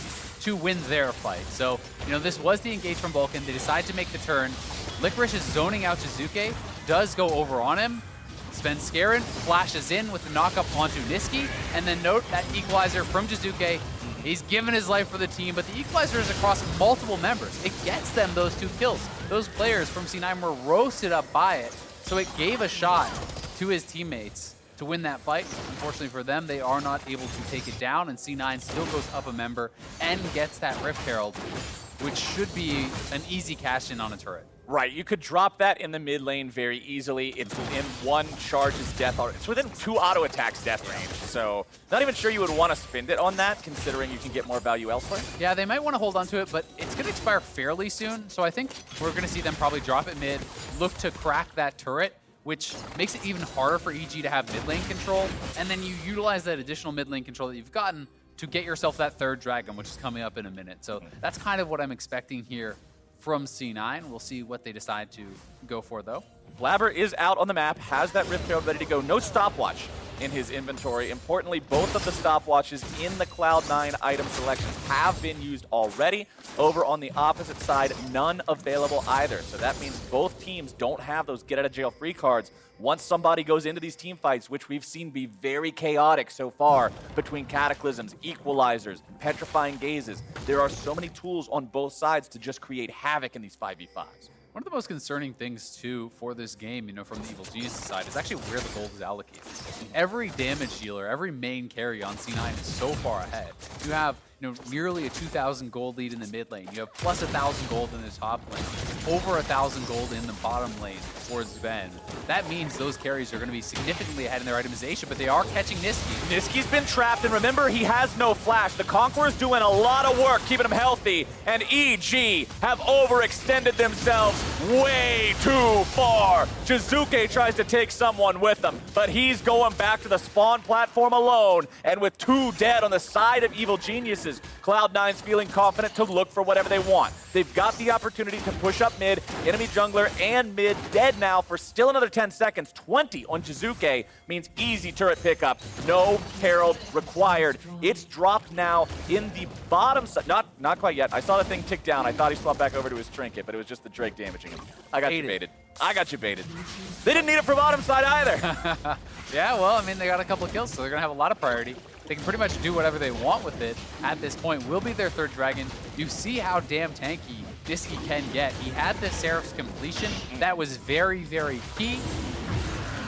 to win their fight. So, this was the engage from Vulcan. They decide to make the turn. Licorice is zoning out Jizuke, does go over on him. Svenskeren flashes in with the knockup onto Niski, and then note that equalizer from Jizuke. He's given his life for the team, but the equalizer is across multiple members. It gets them those 2 kills. Those players from C9 were roasted up by it, so it gave a shot to his teammates to win that fight. Unfortunately for them, they are not able to take it down, and C9 still goes up a member and gets that Rift Herald, which should be an easy cash-in on a turret. Right, you could drop that in the mid lane very easily. It's within 1 charge's death. It's within 2 auto attacks death range. So not even sure you would want to spend it on that, considering you can get more value elsewhere. Yeah, they might want to hold on to it, but it's going to expire fairly soon. So I think we're going to see them probably drop it mid, look to crack that turret, which makes it even harder for EG to have mid lane control. And then you utilize that additional mid lane control that you've gotten to get yourself that 3rd dragon, which is coming up in a minute. So that's kind of what I'm expecting here from C9. We'll see what they decide to go for, though. Blabber is out on the map, has that Rift Herald ready to go. No stopwatch in his inventory. Importantly, both of the stopwatches in the Cloud9 item selections have been used already. Over on the opposite side, none available either. So that means both teams don't have those get-out-of-jail-free cards once somebody goes into these team fights, which we've seen be very chaotic so far between Cataclysms, Equalizers, Petrifying Gazes. There are so many tools on both sides to just create havoc in these 5v5s. One of the most concerning things, too, for this game, from the Evil Genius side, is actually where the gold is allocated. Every damage dealer, every main carry on C9 is so far ahead. You have nearly a 2,000 gold lead in the mid lane. You have plus 1,000 gold in the top lane. Over 1,000 gold in the bottom lane for Sven. That means those carries are going to be significantly ahead in their itemization, but they are catching Niski. Niski's been trapped, and remember, he has no flash. The Conqueror's doing a lot of work keeping him healthy, and EG have overextended themselves way too far. Jizuke tries to take someone with him, but he's going back to the spawn platform alone, and with 2 dead on the side of Evil Geniuses, Cloud9's feeling confident to look for whatever they want. They've got the opportunity to push up mid, enemy jungler and mid dead now for still another 10 seconds. 20 on Jizuke means easy turret pickup. No Herald required. It's dropped now in the bottom side. Not quite yet. I saw the thing tick down. I thought he swapped back over to his trinket, but it was just the Drake damaging him. I got you baited. I got you baited. They didn't need it for bottom side either. Yeah, well, they got a couple of kills, so they're going to have a lot of priority. They can pretty much do whatever they want with it at this point. Will be their 3rd dragon. You see how damn tanky Niski can get. He had the Seraph's completion. That was very, very key.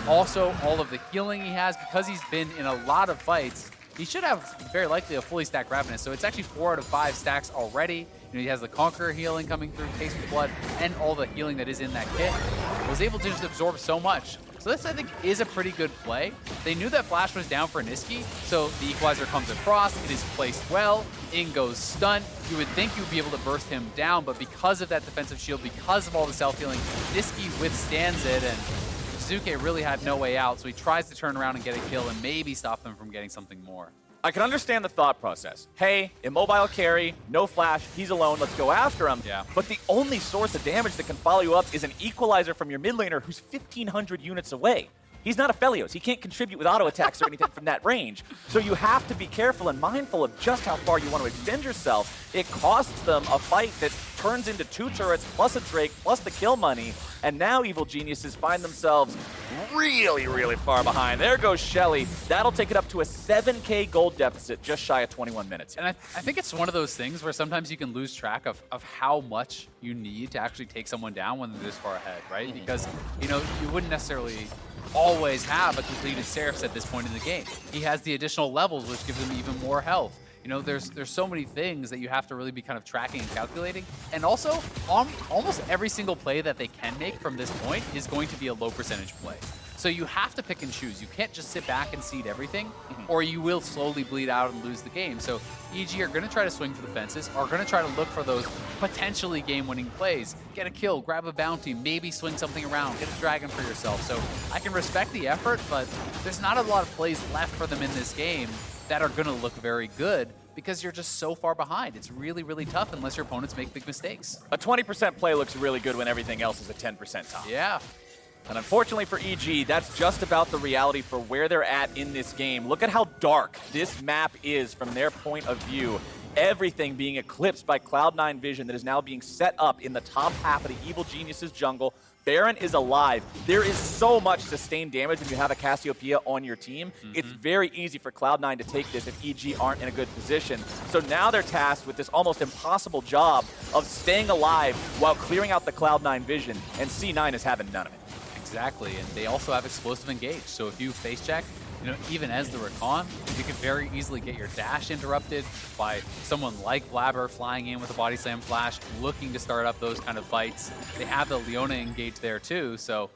Also, all of the healing he has, because he's been in a lot of fights, he should have very likely a fully stacked Ravenous. So it's actually 4 out of 5 stacks already. He has the Conqueror healing coming through, Taste of Blood, and all the healing that is in that kit. Was able to just absorb so much. So this, I think, is a pretty good play. They knew that Flash was down for Niski, so the equalizer comes across, it is placed well, in goes Stunt. You would think you would be able to burst him down, but because of that defensive shield, because of all the self-healing, Niski withstands it, and Zuke really had no way out, so he tries to turn around and get a kill and maybe stop them from getting something more. I can understand the thought process. Hey, immobile carry, no flash, he's alone, let's go after him. Yeah. But the only source of damage that can follow you up is an equalizer from your mid laner who's 1,500 units away. He's not a Felios. He can't contribute with auto attacks or anything from that range. So you have to be careful and mindful of just how far you want to extend yourself. It costs them a fight that turns into 2 turrets plus a Drake plus the kill money. And now Evil Geniuses find themselves really, really far behind. There goes Shelly. That'll take it up to a 7K gold deficit just shy of 21 minutes. And I think it's one of those things where sometimes you can lose track of how much you need to actually take someone down when they're this far ahead, right? Because, you know, you wouldn't necessarily always have a completed Seraphs at this point in the game. He has the additional levels, which gives him even more health. You know, there's so many things that you have to really be kind of tracking and calculating. And also, almost every single play that they can make from this point is going to be a low percentage play. So you have to pick and choose. You can't just sit back and seed everything, or you will slowly bleed out and lose the game. So EG are going to try to swing for the fences, are going to try to look for those potentially game-winning plays. Get a kill, grab a bounty, maybe swing something around, get a dragon for yourself. So I can respect the effort, but there's not a lot of plays left for them in this game that are going to look very good because you're just so far behind. It's really, really tough unless your opponents make big mistakes. A 20% play looks really good when everything else is a 10% top. Yeah. And unfortunately for EG, that's just about the reality for where they're at in this game. Look at how dark this map is from their point of view. Everything being eclipsed by Cloud9 vision that is now being set up in the top half of the Evil Geniuses jungle. Baron is alive. There is so much sustained damage when you have a Cassiopeia on your team. It's very easy for Cloud9 to take this if EG aren't in a good position. So now they're tasked with this almost impossible job of staying alive while clearing out the Cloud9 vision, and C9 is having none of it. Exactly, and they also have explosive engage. So if you face check, you know, even as the Recon, you can very easily get your dash interrupted by someone like Blabber flying in with a body slam flash, looking to start up those kind of fights. They have the Leona engage there too, so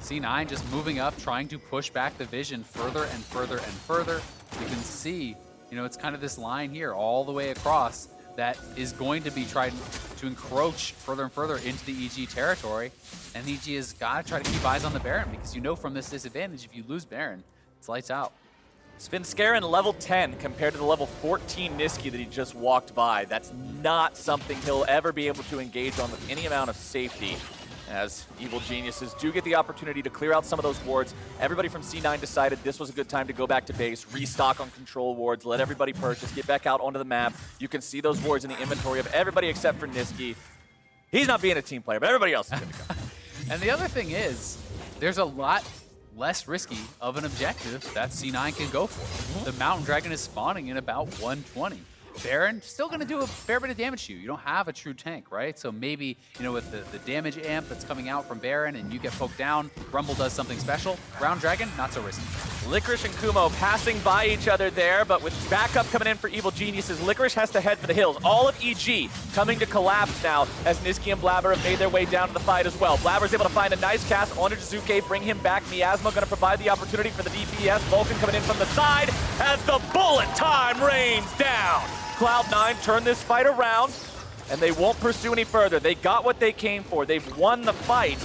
C9 just moving up, trying to push back the vision further and further and further. You can see, you know, it's kind of this line here all the way across that is going to be trying to encroach further and further into the EG territory. And EG has got to try to keep eyes on the Baron because you know from this disadvantage, if you lose Baron, it's lights out. Svenskeren level 10 compared to the level 14 Niski that he just walked by. That's not something he'll ever be able to engage on with any amount of safety. As Evil Geniuses do get the opportunity to clear out some of those wards. Everybody from C9 decided this was a good time to go back to base, restock on control wards, let everybody purchase, get back out onto the map. You can see those wards in the inventory of everybody except for Niski. He's not being a team player, but everybody else is going to go. And the other thing is, there's a lot less risky of an objective that C9 can go for. The Mountain Dragon is spawning in about 120. Baron, still going to do a fair bit of damage to you. You don't have a true tank, right? So maybe, you know, with the damage amp that's coming out from Baron and you get poked down, Rumble does something special. Ground Dragon, not so risky. Licorice and Kumo passing by each other there, but with backup coming in for Evil Geniuses, Licorice has to head for the hills. All of EG coming to collapse now as Niski and Blabber have made their way down to the fight as well. Blabber's able to find a nice cast onto Jizuke, bring him back. Miasma going to provide the opportunity for the DPS. Vulcan coming in from the side as the bullet time rains down. Cloud9 turn this fight around, and they won't pursue any further. They got what they came for. They've won the fight.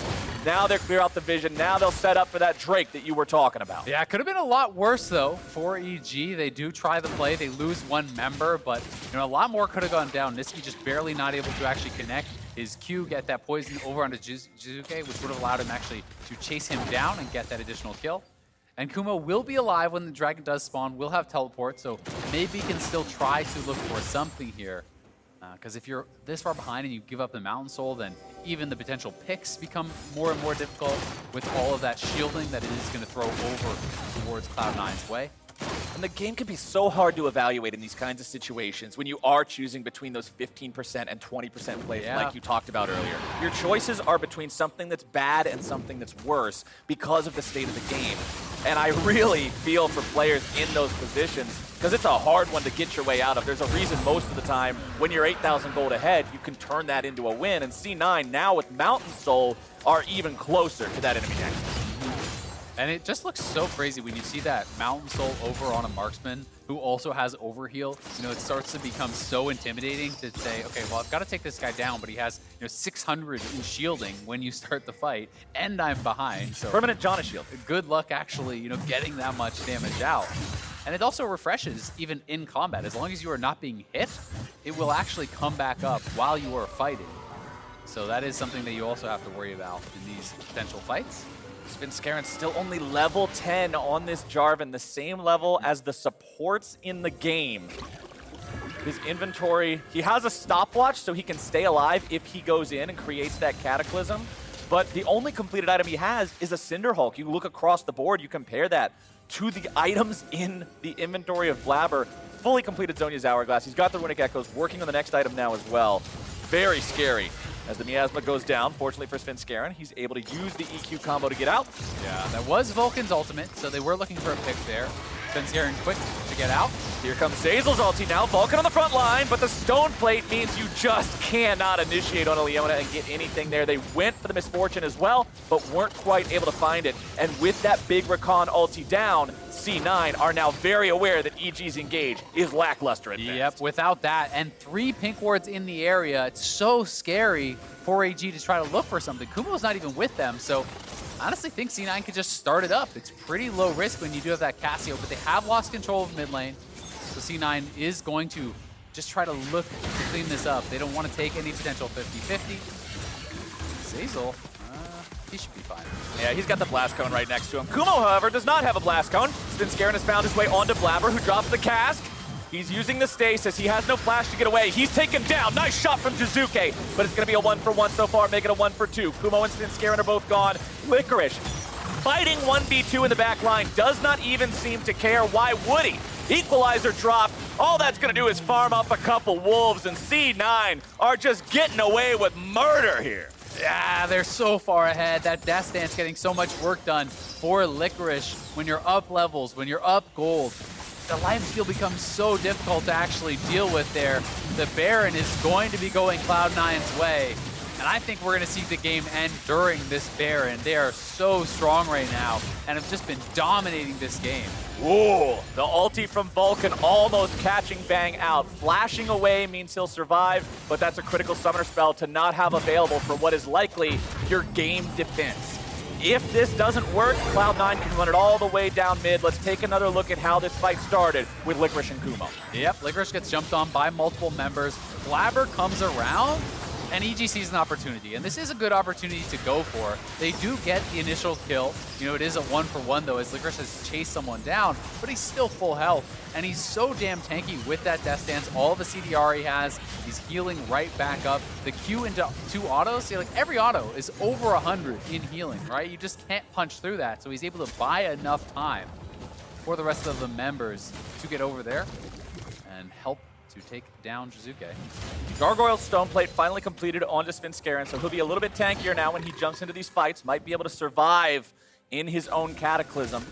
Now they're clear out the vision. Now they'll set up for that Drake that you were talking about. Yeah, it could have been a lot worse, though, for EG. They do try the play. They lose one member, but you know, a lot more could have gone down. Niski just barely not able to actually connect his Q, get that poison over onto Jizuke, which would have allowed him actually to chase him down and get that additional kill. And Kumo will be alive when the dragon does spawn, will have teleport, so maybe he can still try to look for something here. Because if you're this far behind and you give up the Mountain Soul, then even the potential picks become more and more difficult with all of that shielding that it is going to throw over towards Cloud9's way. And the game can be so hard to evaluate in these kinds of situations when you are choosing between those 15% and 20% plays like you talked about earlier. Your choices are between something that's bad and something that's worse because of the state of the game. And I really feel for players in those positions because it's a hard one to get your way out of. There's a reason most of the time when you're 8,000 gold ahead, you can turn that into a win. And C9 now with Mountain Soul are even closer to that enemy next. And it just looks so crazy when you see that Mountain Soul over on a marksman who also has overheal. You know, it starts to become so intimidating to say, okay, well, I've got to take this guy down, but he has 600 in shielding when you start the fight, and I'm behind. So permanent Jana shield. Good luck actually, getting that much damage out. And it also refreshes even in combat. As long as you are not being hit, it will actually come back up while you are fighting. So that is something that you also have to worry about in these potential fights. Svenskeren still only level 10 on this Jarvan, the same level as the supports in the game. His inventory, he has a stopwatch so he can stay alive if he goes in and creates that Cataclysm. But the only completed item he has is a Cinderhulk. You look across the board, you compare that to the items in the inventory of Blabber. Fully completed Zhonya's Hourglass. He's got the Runic Echoes, working on the next item now as well. Very scary. As the Miasma goes down, fortunately for Svenskeren, he's able to use the EQ combo to get out. Yeah, that was Vulcan's ultimate, so they were looking for a pick there. Svenskeren quick to get out. Here comes Zazel's ulti now. Vulcan on the front line, but the Stone Plate means you just cannot initiate on a Leona and get anything there. They went for the Misfortune as well, but weren't quite able to find it. And with that big Rakan ulti down, C9 are now very aware that EG's engage is lackluster at best. Yep, without that, and 3 pink wards in the area, it's so scary for AG to try to look for something. Kumo's not even with them, so I honestly think C9 could just start it up. It's pretty low risk when you do have that Cassio, but they have lost control of mid lane. So C9 is going to just try to look to clean this up. They don't want to take any potential 50-50. Zazel, he should be fine. Yeah, he's got the Blast Cone right next to him. Kumo, however, does not have a Blast Cone. Svenskeren has found his way onto Blabber, who drops the cask. He's using the stasis. He has no flash to get away. He's taken down. Nice shot from Jizuke, but it's going to be a 1-for-1 so far, make it a 1-for-2. Kumo and Svenskeren are both gone. Licorice fighting 1v2 in the back line, does not even seem to care. Why would he? Equalizer drop. All that's going to do is farm up a couple wolves, and C9 are just getting away with murder here. Yeah, they're so far ahead. That Death Dance getting so much work done for Licorice. When you're up levels, when you're up gold, the life steal becomes so difficult to actually deal with there. The Baron is going to be going Cloud9's way. And I think we're going to see the game end during this Baron. They are so strong right now and have just been dominating this game. Ooh, the ulti from Vulcan almost catching Bang out. Flashing away means he'll survive, but that's a critical summoner spell to not have available for what is likely your game defense. If this doesn't work, Cloud9 can run it all the way down mid. Let's take another look at how this fight started with Licorice and Kumo. Yep, Licorice gets jumped on by multiple members. Blabber comes around, and EG sees an opportunity, and this is a good opportunity to go for. They do get the initial kill. You know, it is a 1-for-1 though, as Licorice has chased someone down, but he's still full health, and he's so damn tanky with that Death Dance. All the CDR he has, he's healing right back up. The Q into 2 autos, see, like every auto is over 100 in healing, right? You just can't punch through that, so he's able to buy enough time for the rest of the members to get over there and help to take down Jizuke. Gargoyle's Stone Plate finally completed onto Svenskeren, so he'll be a little bit tankier now when he jumps into these fights. Might be able to survive in his own Cataclysm.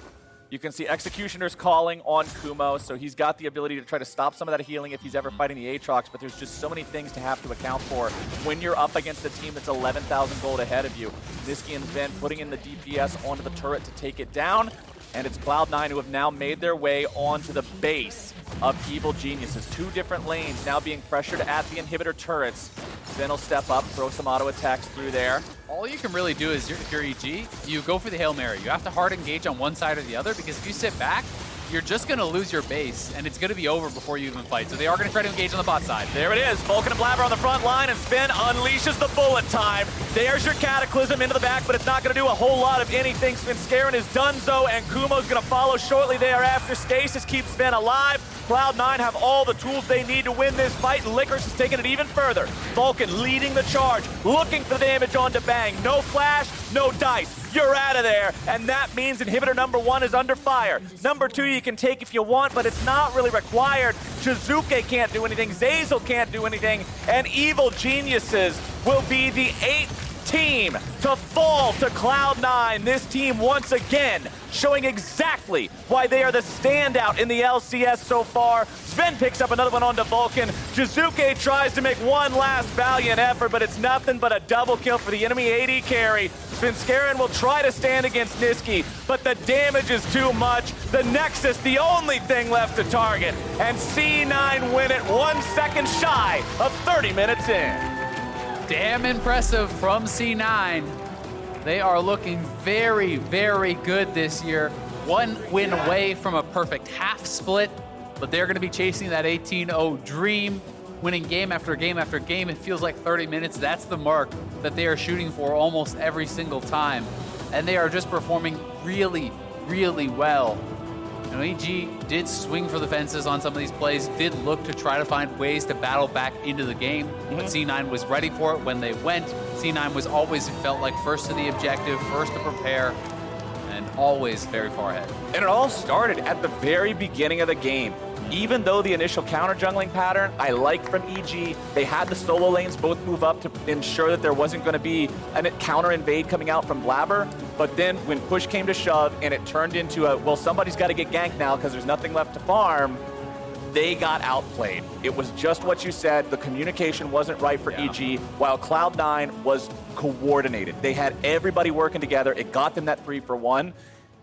You can see Executioner's calling on Kumo, so he's got the ability to try to stop some of that healing if he's ever fighting the Aatrox, but there's just so many things to have to account for when you're up against a team that's 11,000 gold ahead of you. Niski and Zen putting in the DPS onto the turret to take it down, and it's Cloud9 who have now made their way onto the base of Evil Geniuses. 2 different lanes now being pressured at the inhibitor turrets. Zen will step up, throw some auto attacks through there. All you can really do is, if you're EG, you go for the Hail Mary. You have to hard engage on one side or the other, because if you sit back, you're just going to lose your base, and it's going to be over before you even fight. So they are going to try to engage on the bot side. There it is. Vulcan and Blabber on the front line, and Sven unleashes the bullet time. There's your Cataclysm into the back, but it's not going to do a whole lot of anything. Svenskeren is done so, and Kumo's going to follow shortly thereafter. Stasis keeps Sven alive. Cloud9 have all the tools they need to win this fight, and Licorice is taking it even further. Vulcan leading the charge, looking for the damage onto Bang. No flash, no dice. You're out of there, and that means inhibitor number 1 is under fire. Number 2 you can take if you want, but it's not really required. Jizuke can't do anything, Zazel can't do anything, and Evil Geniuses will be the 8th team to fall to Cloud9. This team once again showing exactly why they are the standout in the LCS so far. Sven picks up another one onto Vulcan. Jizuke tries to make one last valiant effort, but it's nothing but a double kill for the enemy AD carry. Svenskeren will try to stand against Niski, but the damage is too much. The Nexus, the only thing left to target, and C9 win it 1 second shy of 30 minutes in. Damn impressive from C9. They are looking very, very good this year. One win away from a perfect half split, but they're going to be chasing that 18-0 dream, winning game after game after game. It feels like 30 minutes. That's the mark that they are shooting for almost every single time. And they are just performing really, really well. You know, EG did swing for the fences on some of these plays, did look to try to find ways to battle back into the game, but C9 was ready for it when they went. C9 was always, felt like, first to the objective, first to prepare, and always very far ahead. And it all started at the very beginning of the game. Even though the initial counter jungling pattern I liked from EG, they had the solo lanes both move up to ensure that there wasn't going to be a counter invade coming out from Blabber. But then when push came to shove and it turned into a, well, somebody's got to get ganked now because there's nothing left to farm, they got outplayed. It was just what you said. The communication wasn't right for EG, while Cloud9 was coordinated. They had everybody working together. It got them that 3-for-1.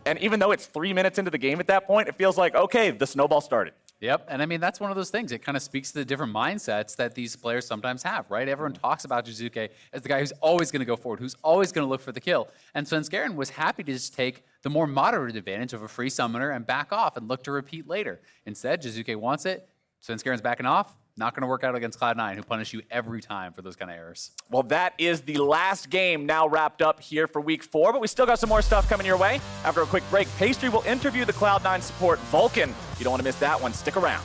And even though it's 3 minutes into the game at that point, it feels like, okay, the snowball started. Yep, and I mean, that's one of those things. It kind of speaks to the different mindsets that these players sometimes have, right? Everyone talks about Jizuke as the guy who's always going to go forward, who's always going to look for the kill. And Svenskeren was happy to just take the more moderate advantage of a free summoner and back off and look to repeat later. Instead, Jizuke wants it. Svenskeren's backing off. Not going to work out against Cloud9, who punish you every time for those kind of errors. Well, that is the last game now wrapped up here for week 4, but we still got some more stuff coming your way. After a quick break, Pastry will interview the Cloud9 support, Vulcan. You don't want to miss that one. Stick around.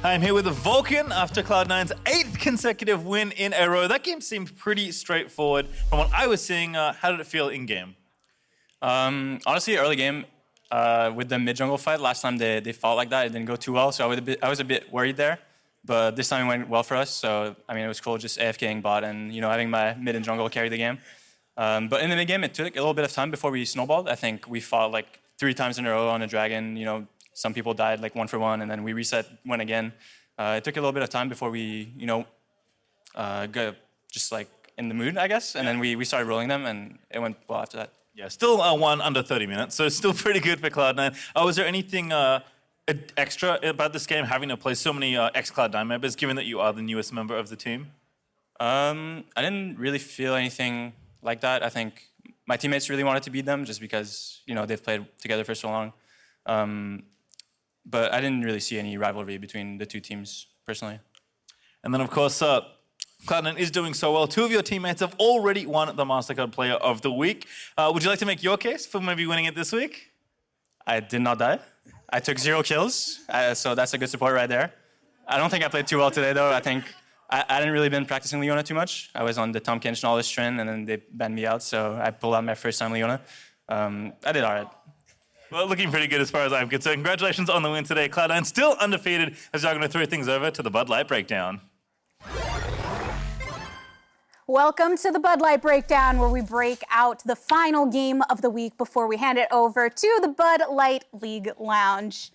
I'm here with a Vulcan after Cloud9's 8th consecutive win in a row. That game seemed pretty straightforward. From what I was seeing, how did it feel in-game? Honestly, early game, with the mid-jungle fight, last time they fought like that, it didn't go too well, so I was a bit worried there. But this time it went well for us, so I mean, it was cool just AFKing bot and having my mid and jungle carry the game. But in the mid game, it took a little bit of time before we snowballed. I think we fought like 3 times in a row on a dragon. Some people died like 1 for 1, and then we reset, went again. It took a little bit of time before we, got just like in the mood, I guess. And then we started rolling them, and it went well after that. Yeah, still won under 30 minutes, so still pretty good for Cloud9. Was there anything extra about this game, having to play so many ex-Cloud9 members, given that you are the newest member of the team? I didn't really feel anything like that. I think my teammates really wanted to beat them just because, they've played together for so long. But I didn't really see any rivalry between the two teams, personally. And then, of course, Cloud9 is doing so well. 2 of your teammates have already won the MasterCard Player of the Week. Would you like to make your case for maybe winning it this week? I did not die. I took 0 kills, so that's a good support right there. I don't think I played too well today, though. I think I hadn't really been practicing Leona too much. I was on the Tom Kench and all this trend, and then they banned me out, so I pulled out my first time Leona. I did all right. Well, looking pretty good as far as I'm concerned. Congratulations on the win today. Cloud9 still undefeated, as you're going to throw things over to the Bud Light Breakdown. Welcome to the Bud Light Breakdown, where we break out the final game of the week before we hand it over to the Bud Light League Lounge.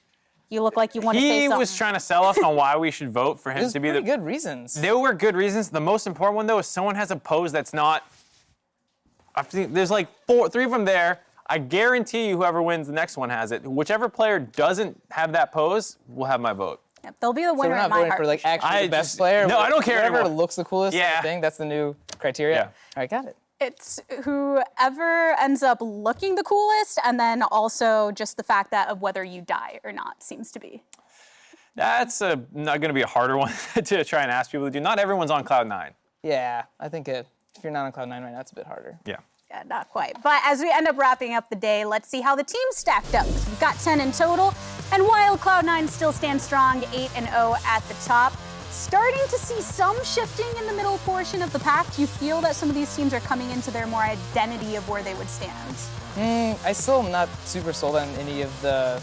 You look like you want to say something. He was trying to sell us on why we should vote for him to be the... good reasons. There were good reasons. The most important one, though, is someone has a pose that's not... I think there's like 3 of them there. I guarantee you whoever wins the next one has it. Whichever player doesn't have that pose will have my vote. Yep, they'll be the winner so we're not in my voting heart. for like actually the best player. No, I don't care Whoever anymore. looks the coolest. Yeah. Thing. That's the new criteria. Yeah. All right, got it. It's whoever ends up looking the coolest, and then also just the fact that of whether you die or not seems to be. That's not going to be a harder one to try and ask people to do. Not everyone's on Cloud9. Yeah, I think if you're not on Cloud9 right now, it's a bit harder. Yeah. Yeah, not quite. But as we end up wrapping up the day, let's see how the team stacked up. We've got 10 in total, and while Cloud9 still stands strong, 8-0 at the top, starting to see some shifting in the middle portion of the pack. Do you feel that some of these teams are coming into their more identity of where they would stand? I still am not super sold on any of the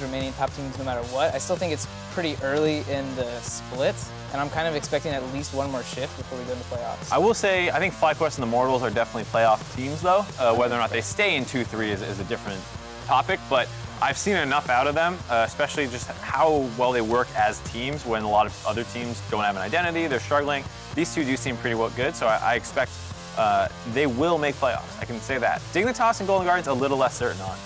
remaining top teams no matter what. I still think it's pretty early in the split, and I'm kind of expecting at least one more shift before we go into playoffs. I will say, I think FlyQuest and the Mortals are definitely playoff teams, though. Whether or not they stay in 2-3 is a different topic, but I've seen enough out of them, especially just how well they work as teams when a lot of other teams don't have an identity, they're struggling. These two do seem pretty good, so I expect they will make playoffs. I can say that. Dignitas and Golden Guardians a little less certain on.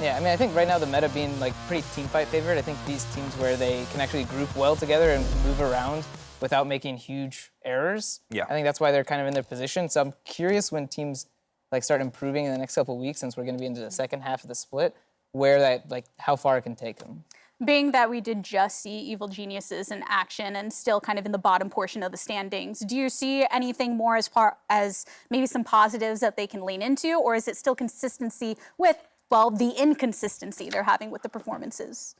Yeah, I mean, I think right now the meta being like pretty team fight favored. I think these teams where they can actually group well together and move around without making huge errors. Yeah. I think that's why they're kind of in their position. So I'm curious when teams like start improving in the next couple of weeks, since we're going to be into the second half of the split, where that how far it can take them. Being that we did just see Evil Geniuses in action and still kind of in the bottom portion of the standings, do you see anything more as far as maybe some positives that they can lean into, or is it still consistency with, well, the inconsistency they're having with the performances?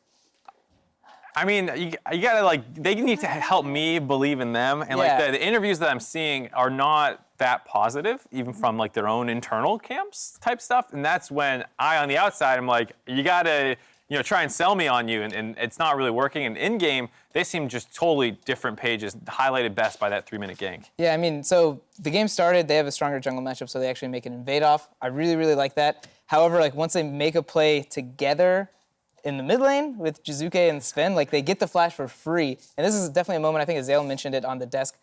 I mean, you gotta they need to help me believe in them, and the interviews that I'm seeing are not that positive, even from their own internal camps type stuff, and that's when I, on the outside, I'm like, you gotta try and sell me on you, and it's not really working. And in game, they seem just totally different pages, highlighted best by that 3-minute gank. Yeah, I mean, so the game started, they have a stronger jungle matchup, so they actually make an invade off. I really, really like that. However, once they make a play together in the mid lane with Jizuke and Sven, they get the flash for free. And this is definitely a moment, I think Azale mentioned it on the desk.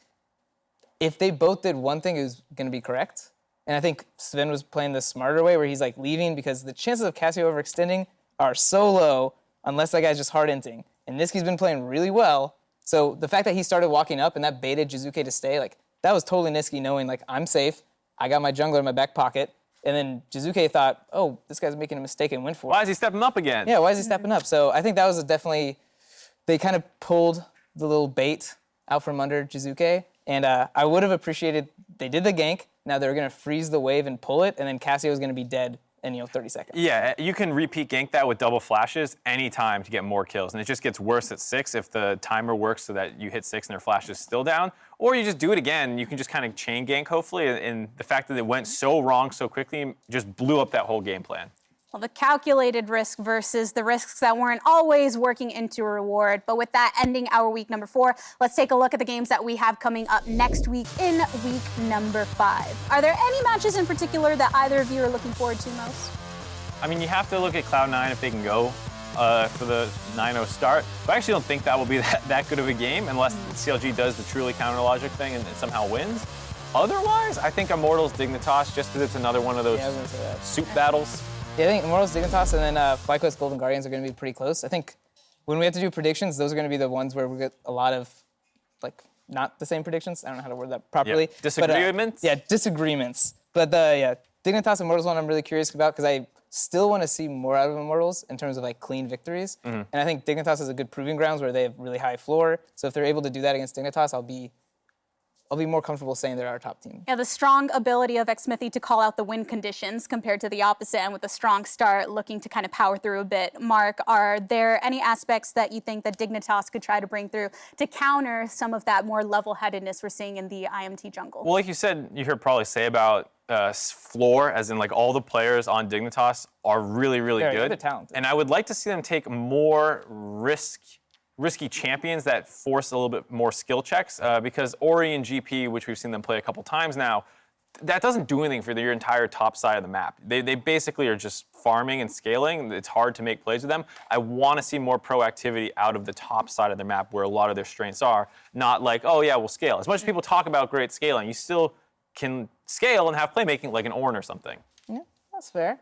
If they both did one thing, it was going to be correct. And I think Sven was playing the smarter way, where he's leaving, because the chances of Cassio overextending are so low unless that guy's just hard inting. And Niski's been playing really well. So the fact that he started walking up and that baited Jizuke to stay, that was totally Niski knowing, I'm safe. I got my jungler in my back pocket. And then Jizuke thought, oh, this guy's making a mistake and went for it. Why is he stepping up again? Yeah, why is he stepping up? So I think that was definitely, they kind of pulled the little bait out from under Jizuke. And I would have appreciated, they did the gank. Now they're going to freeze the wave and pull it. And then Cassio is going to be dead in 30 seconds. Yeah, you can repeat gank that with double flashes anytime to get more kills, and it just gets worse at 6 if the timer works so that you hit 6 and their flash is still down, or you just do it again. You can just kind of chain gank, hopefully, and the fact that it went so wrong so quickly just blew up that whole game plan. Well, the calculated risk versus the risks that weren't always working into a reward. But with that ending our week number 4, let's take a look at the games that we have coming up next week in week number 5. Are there any matches in particular that either of you are looking forward to most? I mean, you have to look at Cloud9 if they can go for the 9-0 start. But I actually don't think that will be that good of a game unless CLG does the truly counter logic thing and somehow wins. Otherwise, I think Immortals Dignitas, just because it's another one of those soup battles. Yeah, I think Immortals Dignitas and then FlyQuest Golden Guardians are going to be pretty close. I think when we have to do predictions, those are going to be the ones where we get a lot of, like, not the same predictions. I don't know how to word that properly. Yeah. Disagreements? But, disagreements. But the Dignitas Immortals one I'm really curious about because I still want to see more out of Immortals in terms of like clean victories. And I think Dignitas is a good proving grounds where they have really high floor. So if they're able to do that against Dignitas, I'll be more comfortable saying they're our top team. Yeah, the strong ability of Xmithy to call out the win conditions compared to the opposite, and with a strong start, looking to kind of power through a bit. Mark, are there any aspects that you think that Dignitas could try to bring through to counter some of that more level-headedness we're seeing in the IMT jungle? Well, like you said, you heard probably say about floor, as in like all the players on Dignitas are really, really good. They're talented. And I would like to see them take more risky champions that force a little bit more skill checks because Ori and GP, which we've seen them play a couple times now, that doesn't do anything for your entire top side of the map. They basically are just farming and scaling. It's hard to make plays with them. I want to see more proactivity out of the top side of the map where a lot of their strengths are, not like, oh yeah, we'll scale. As much as people talk about great scaling, you still can scale and have playmaking like an Ornn or something. Yeah, that's fair.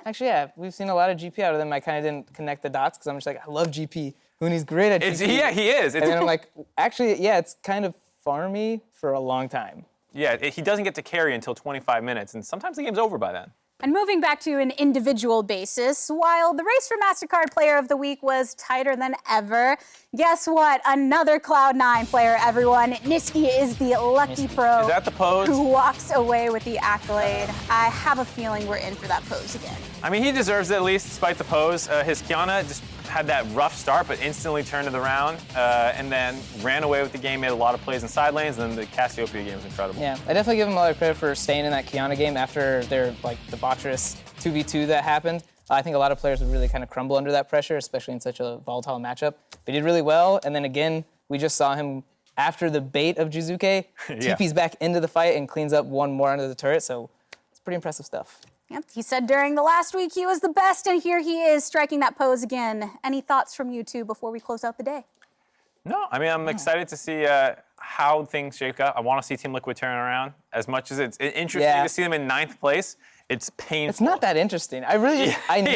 Actually, yeah, we've seen a lot of GP out of them. I kind of didn't connect the dots because I'm just like, I love GP. He's great at GP. Yeah, he is. And then I'm like, actually, yeah, it's kind of farmy for a long time. Yeah, he doesn't get to carry until 25 minutes, and sometimes the game's over by then. And moving back to an individual basis, while the race for MasterCard Player of the Week was tighter than ever, guess what? Another Cloud9 player, everyone. Niski is the lucky pro Is that the pose? who walks away with the accolade. I have a feeling we're in for that pose again. I mean, he deserves it at least, despite the pose. His Kiana just had that rough start, but instantly turned it around, and then ran away with the game, made a lot of plays in side lanes, and then the Cassiopeia game was incredible. Yeah, I definitely give him a lot of credit for staying in that Kiana game after their debaucherous 2v2 that happened. I think a lot of players would really kind of crumble under that pressure, especially in such a volatile matchup. But he did really well, and then again, we just saw him after the bait of Jizuke, TP's back into the fight and cleans up one more under the turret, so it's pretty impressive stuff. Yep, he said during the last week he was the best, and here he is striking that pose again. Any thoughts from you two before we close out the day? No, I mean, I'm excited to see how things shake up. I want to see Team Liquid turn around. As much as it's interesting to see them in 9th place, it's painful. It's not that interesting. I really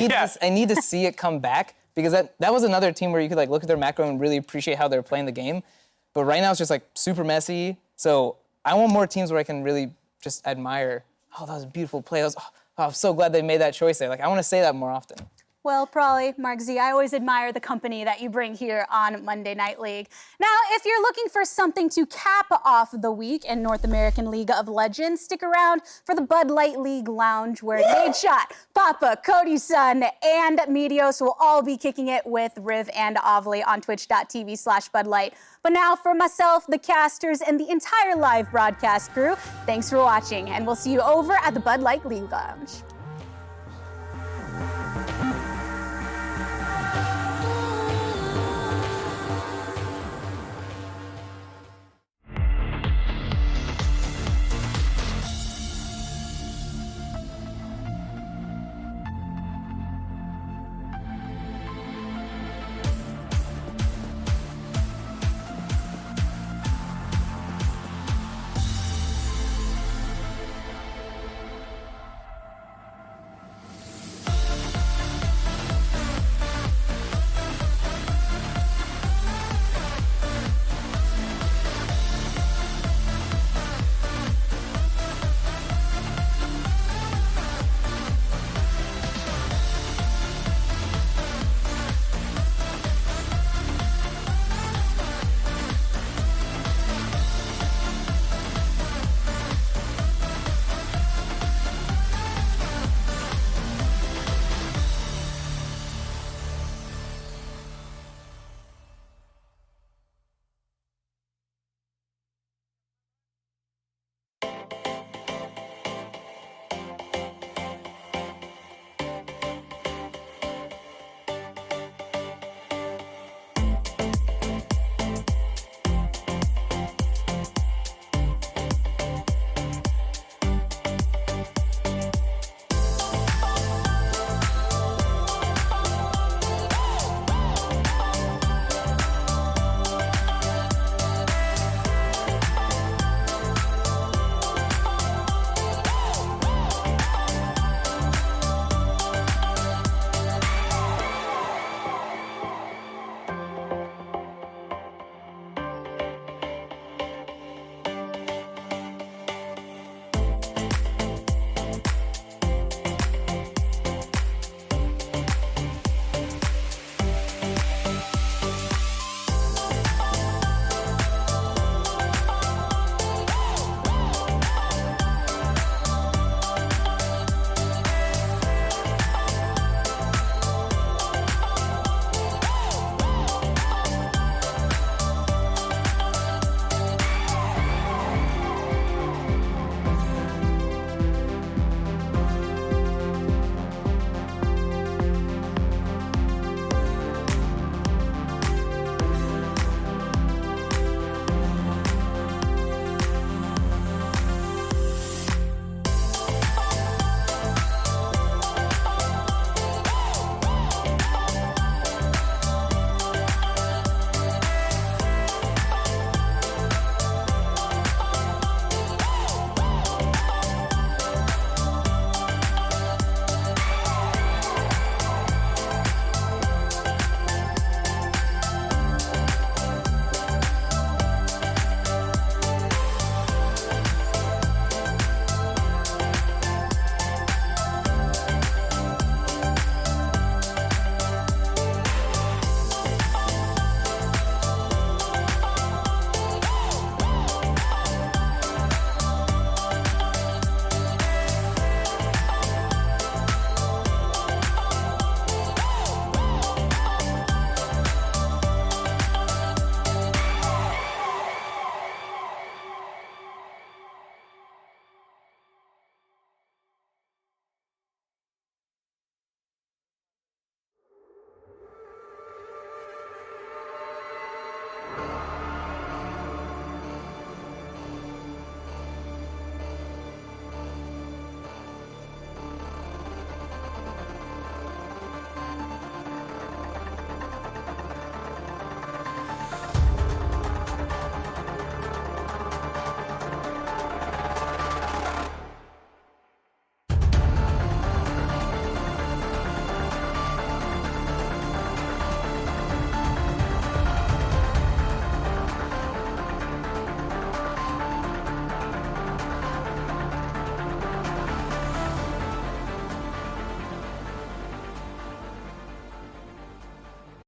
just, I need to see it come back because that was another team where you could like look at their macro and really appreciate how they're playing the game. But right now it's just like super messy. So I want more teams where I can really just admire, oh, that was a beautiful play. I'm so glad they made that choice there. Like, I want to say that more often. Well, Prawley, Mark Z, I always admire the company that you bring here on Monday Night League. Now, if you're looking for something to cap off the week in North American League of Legends, stick around for the Bud Light League Lounge, where Nadeshot, Papa, Cody Sun, and Meteos will all be kicking it with Riv and Ovly on twitch.tv/BudLight. But now, for myself, the casters, and the entire live broadcast crew, thanks for watching, and we'll see you over at the Bud Light League Lounge.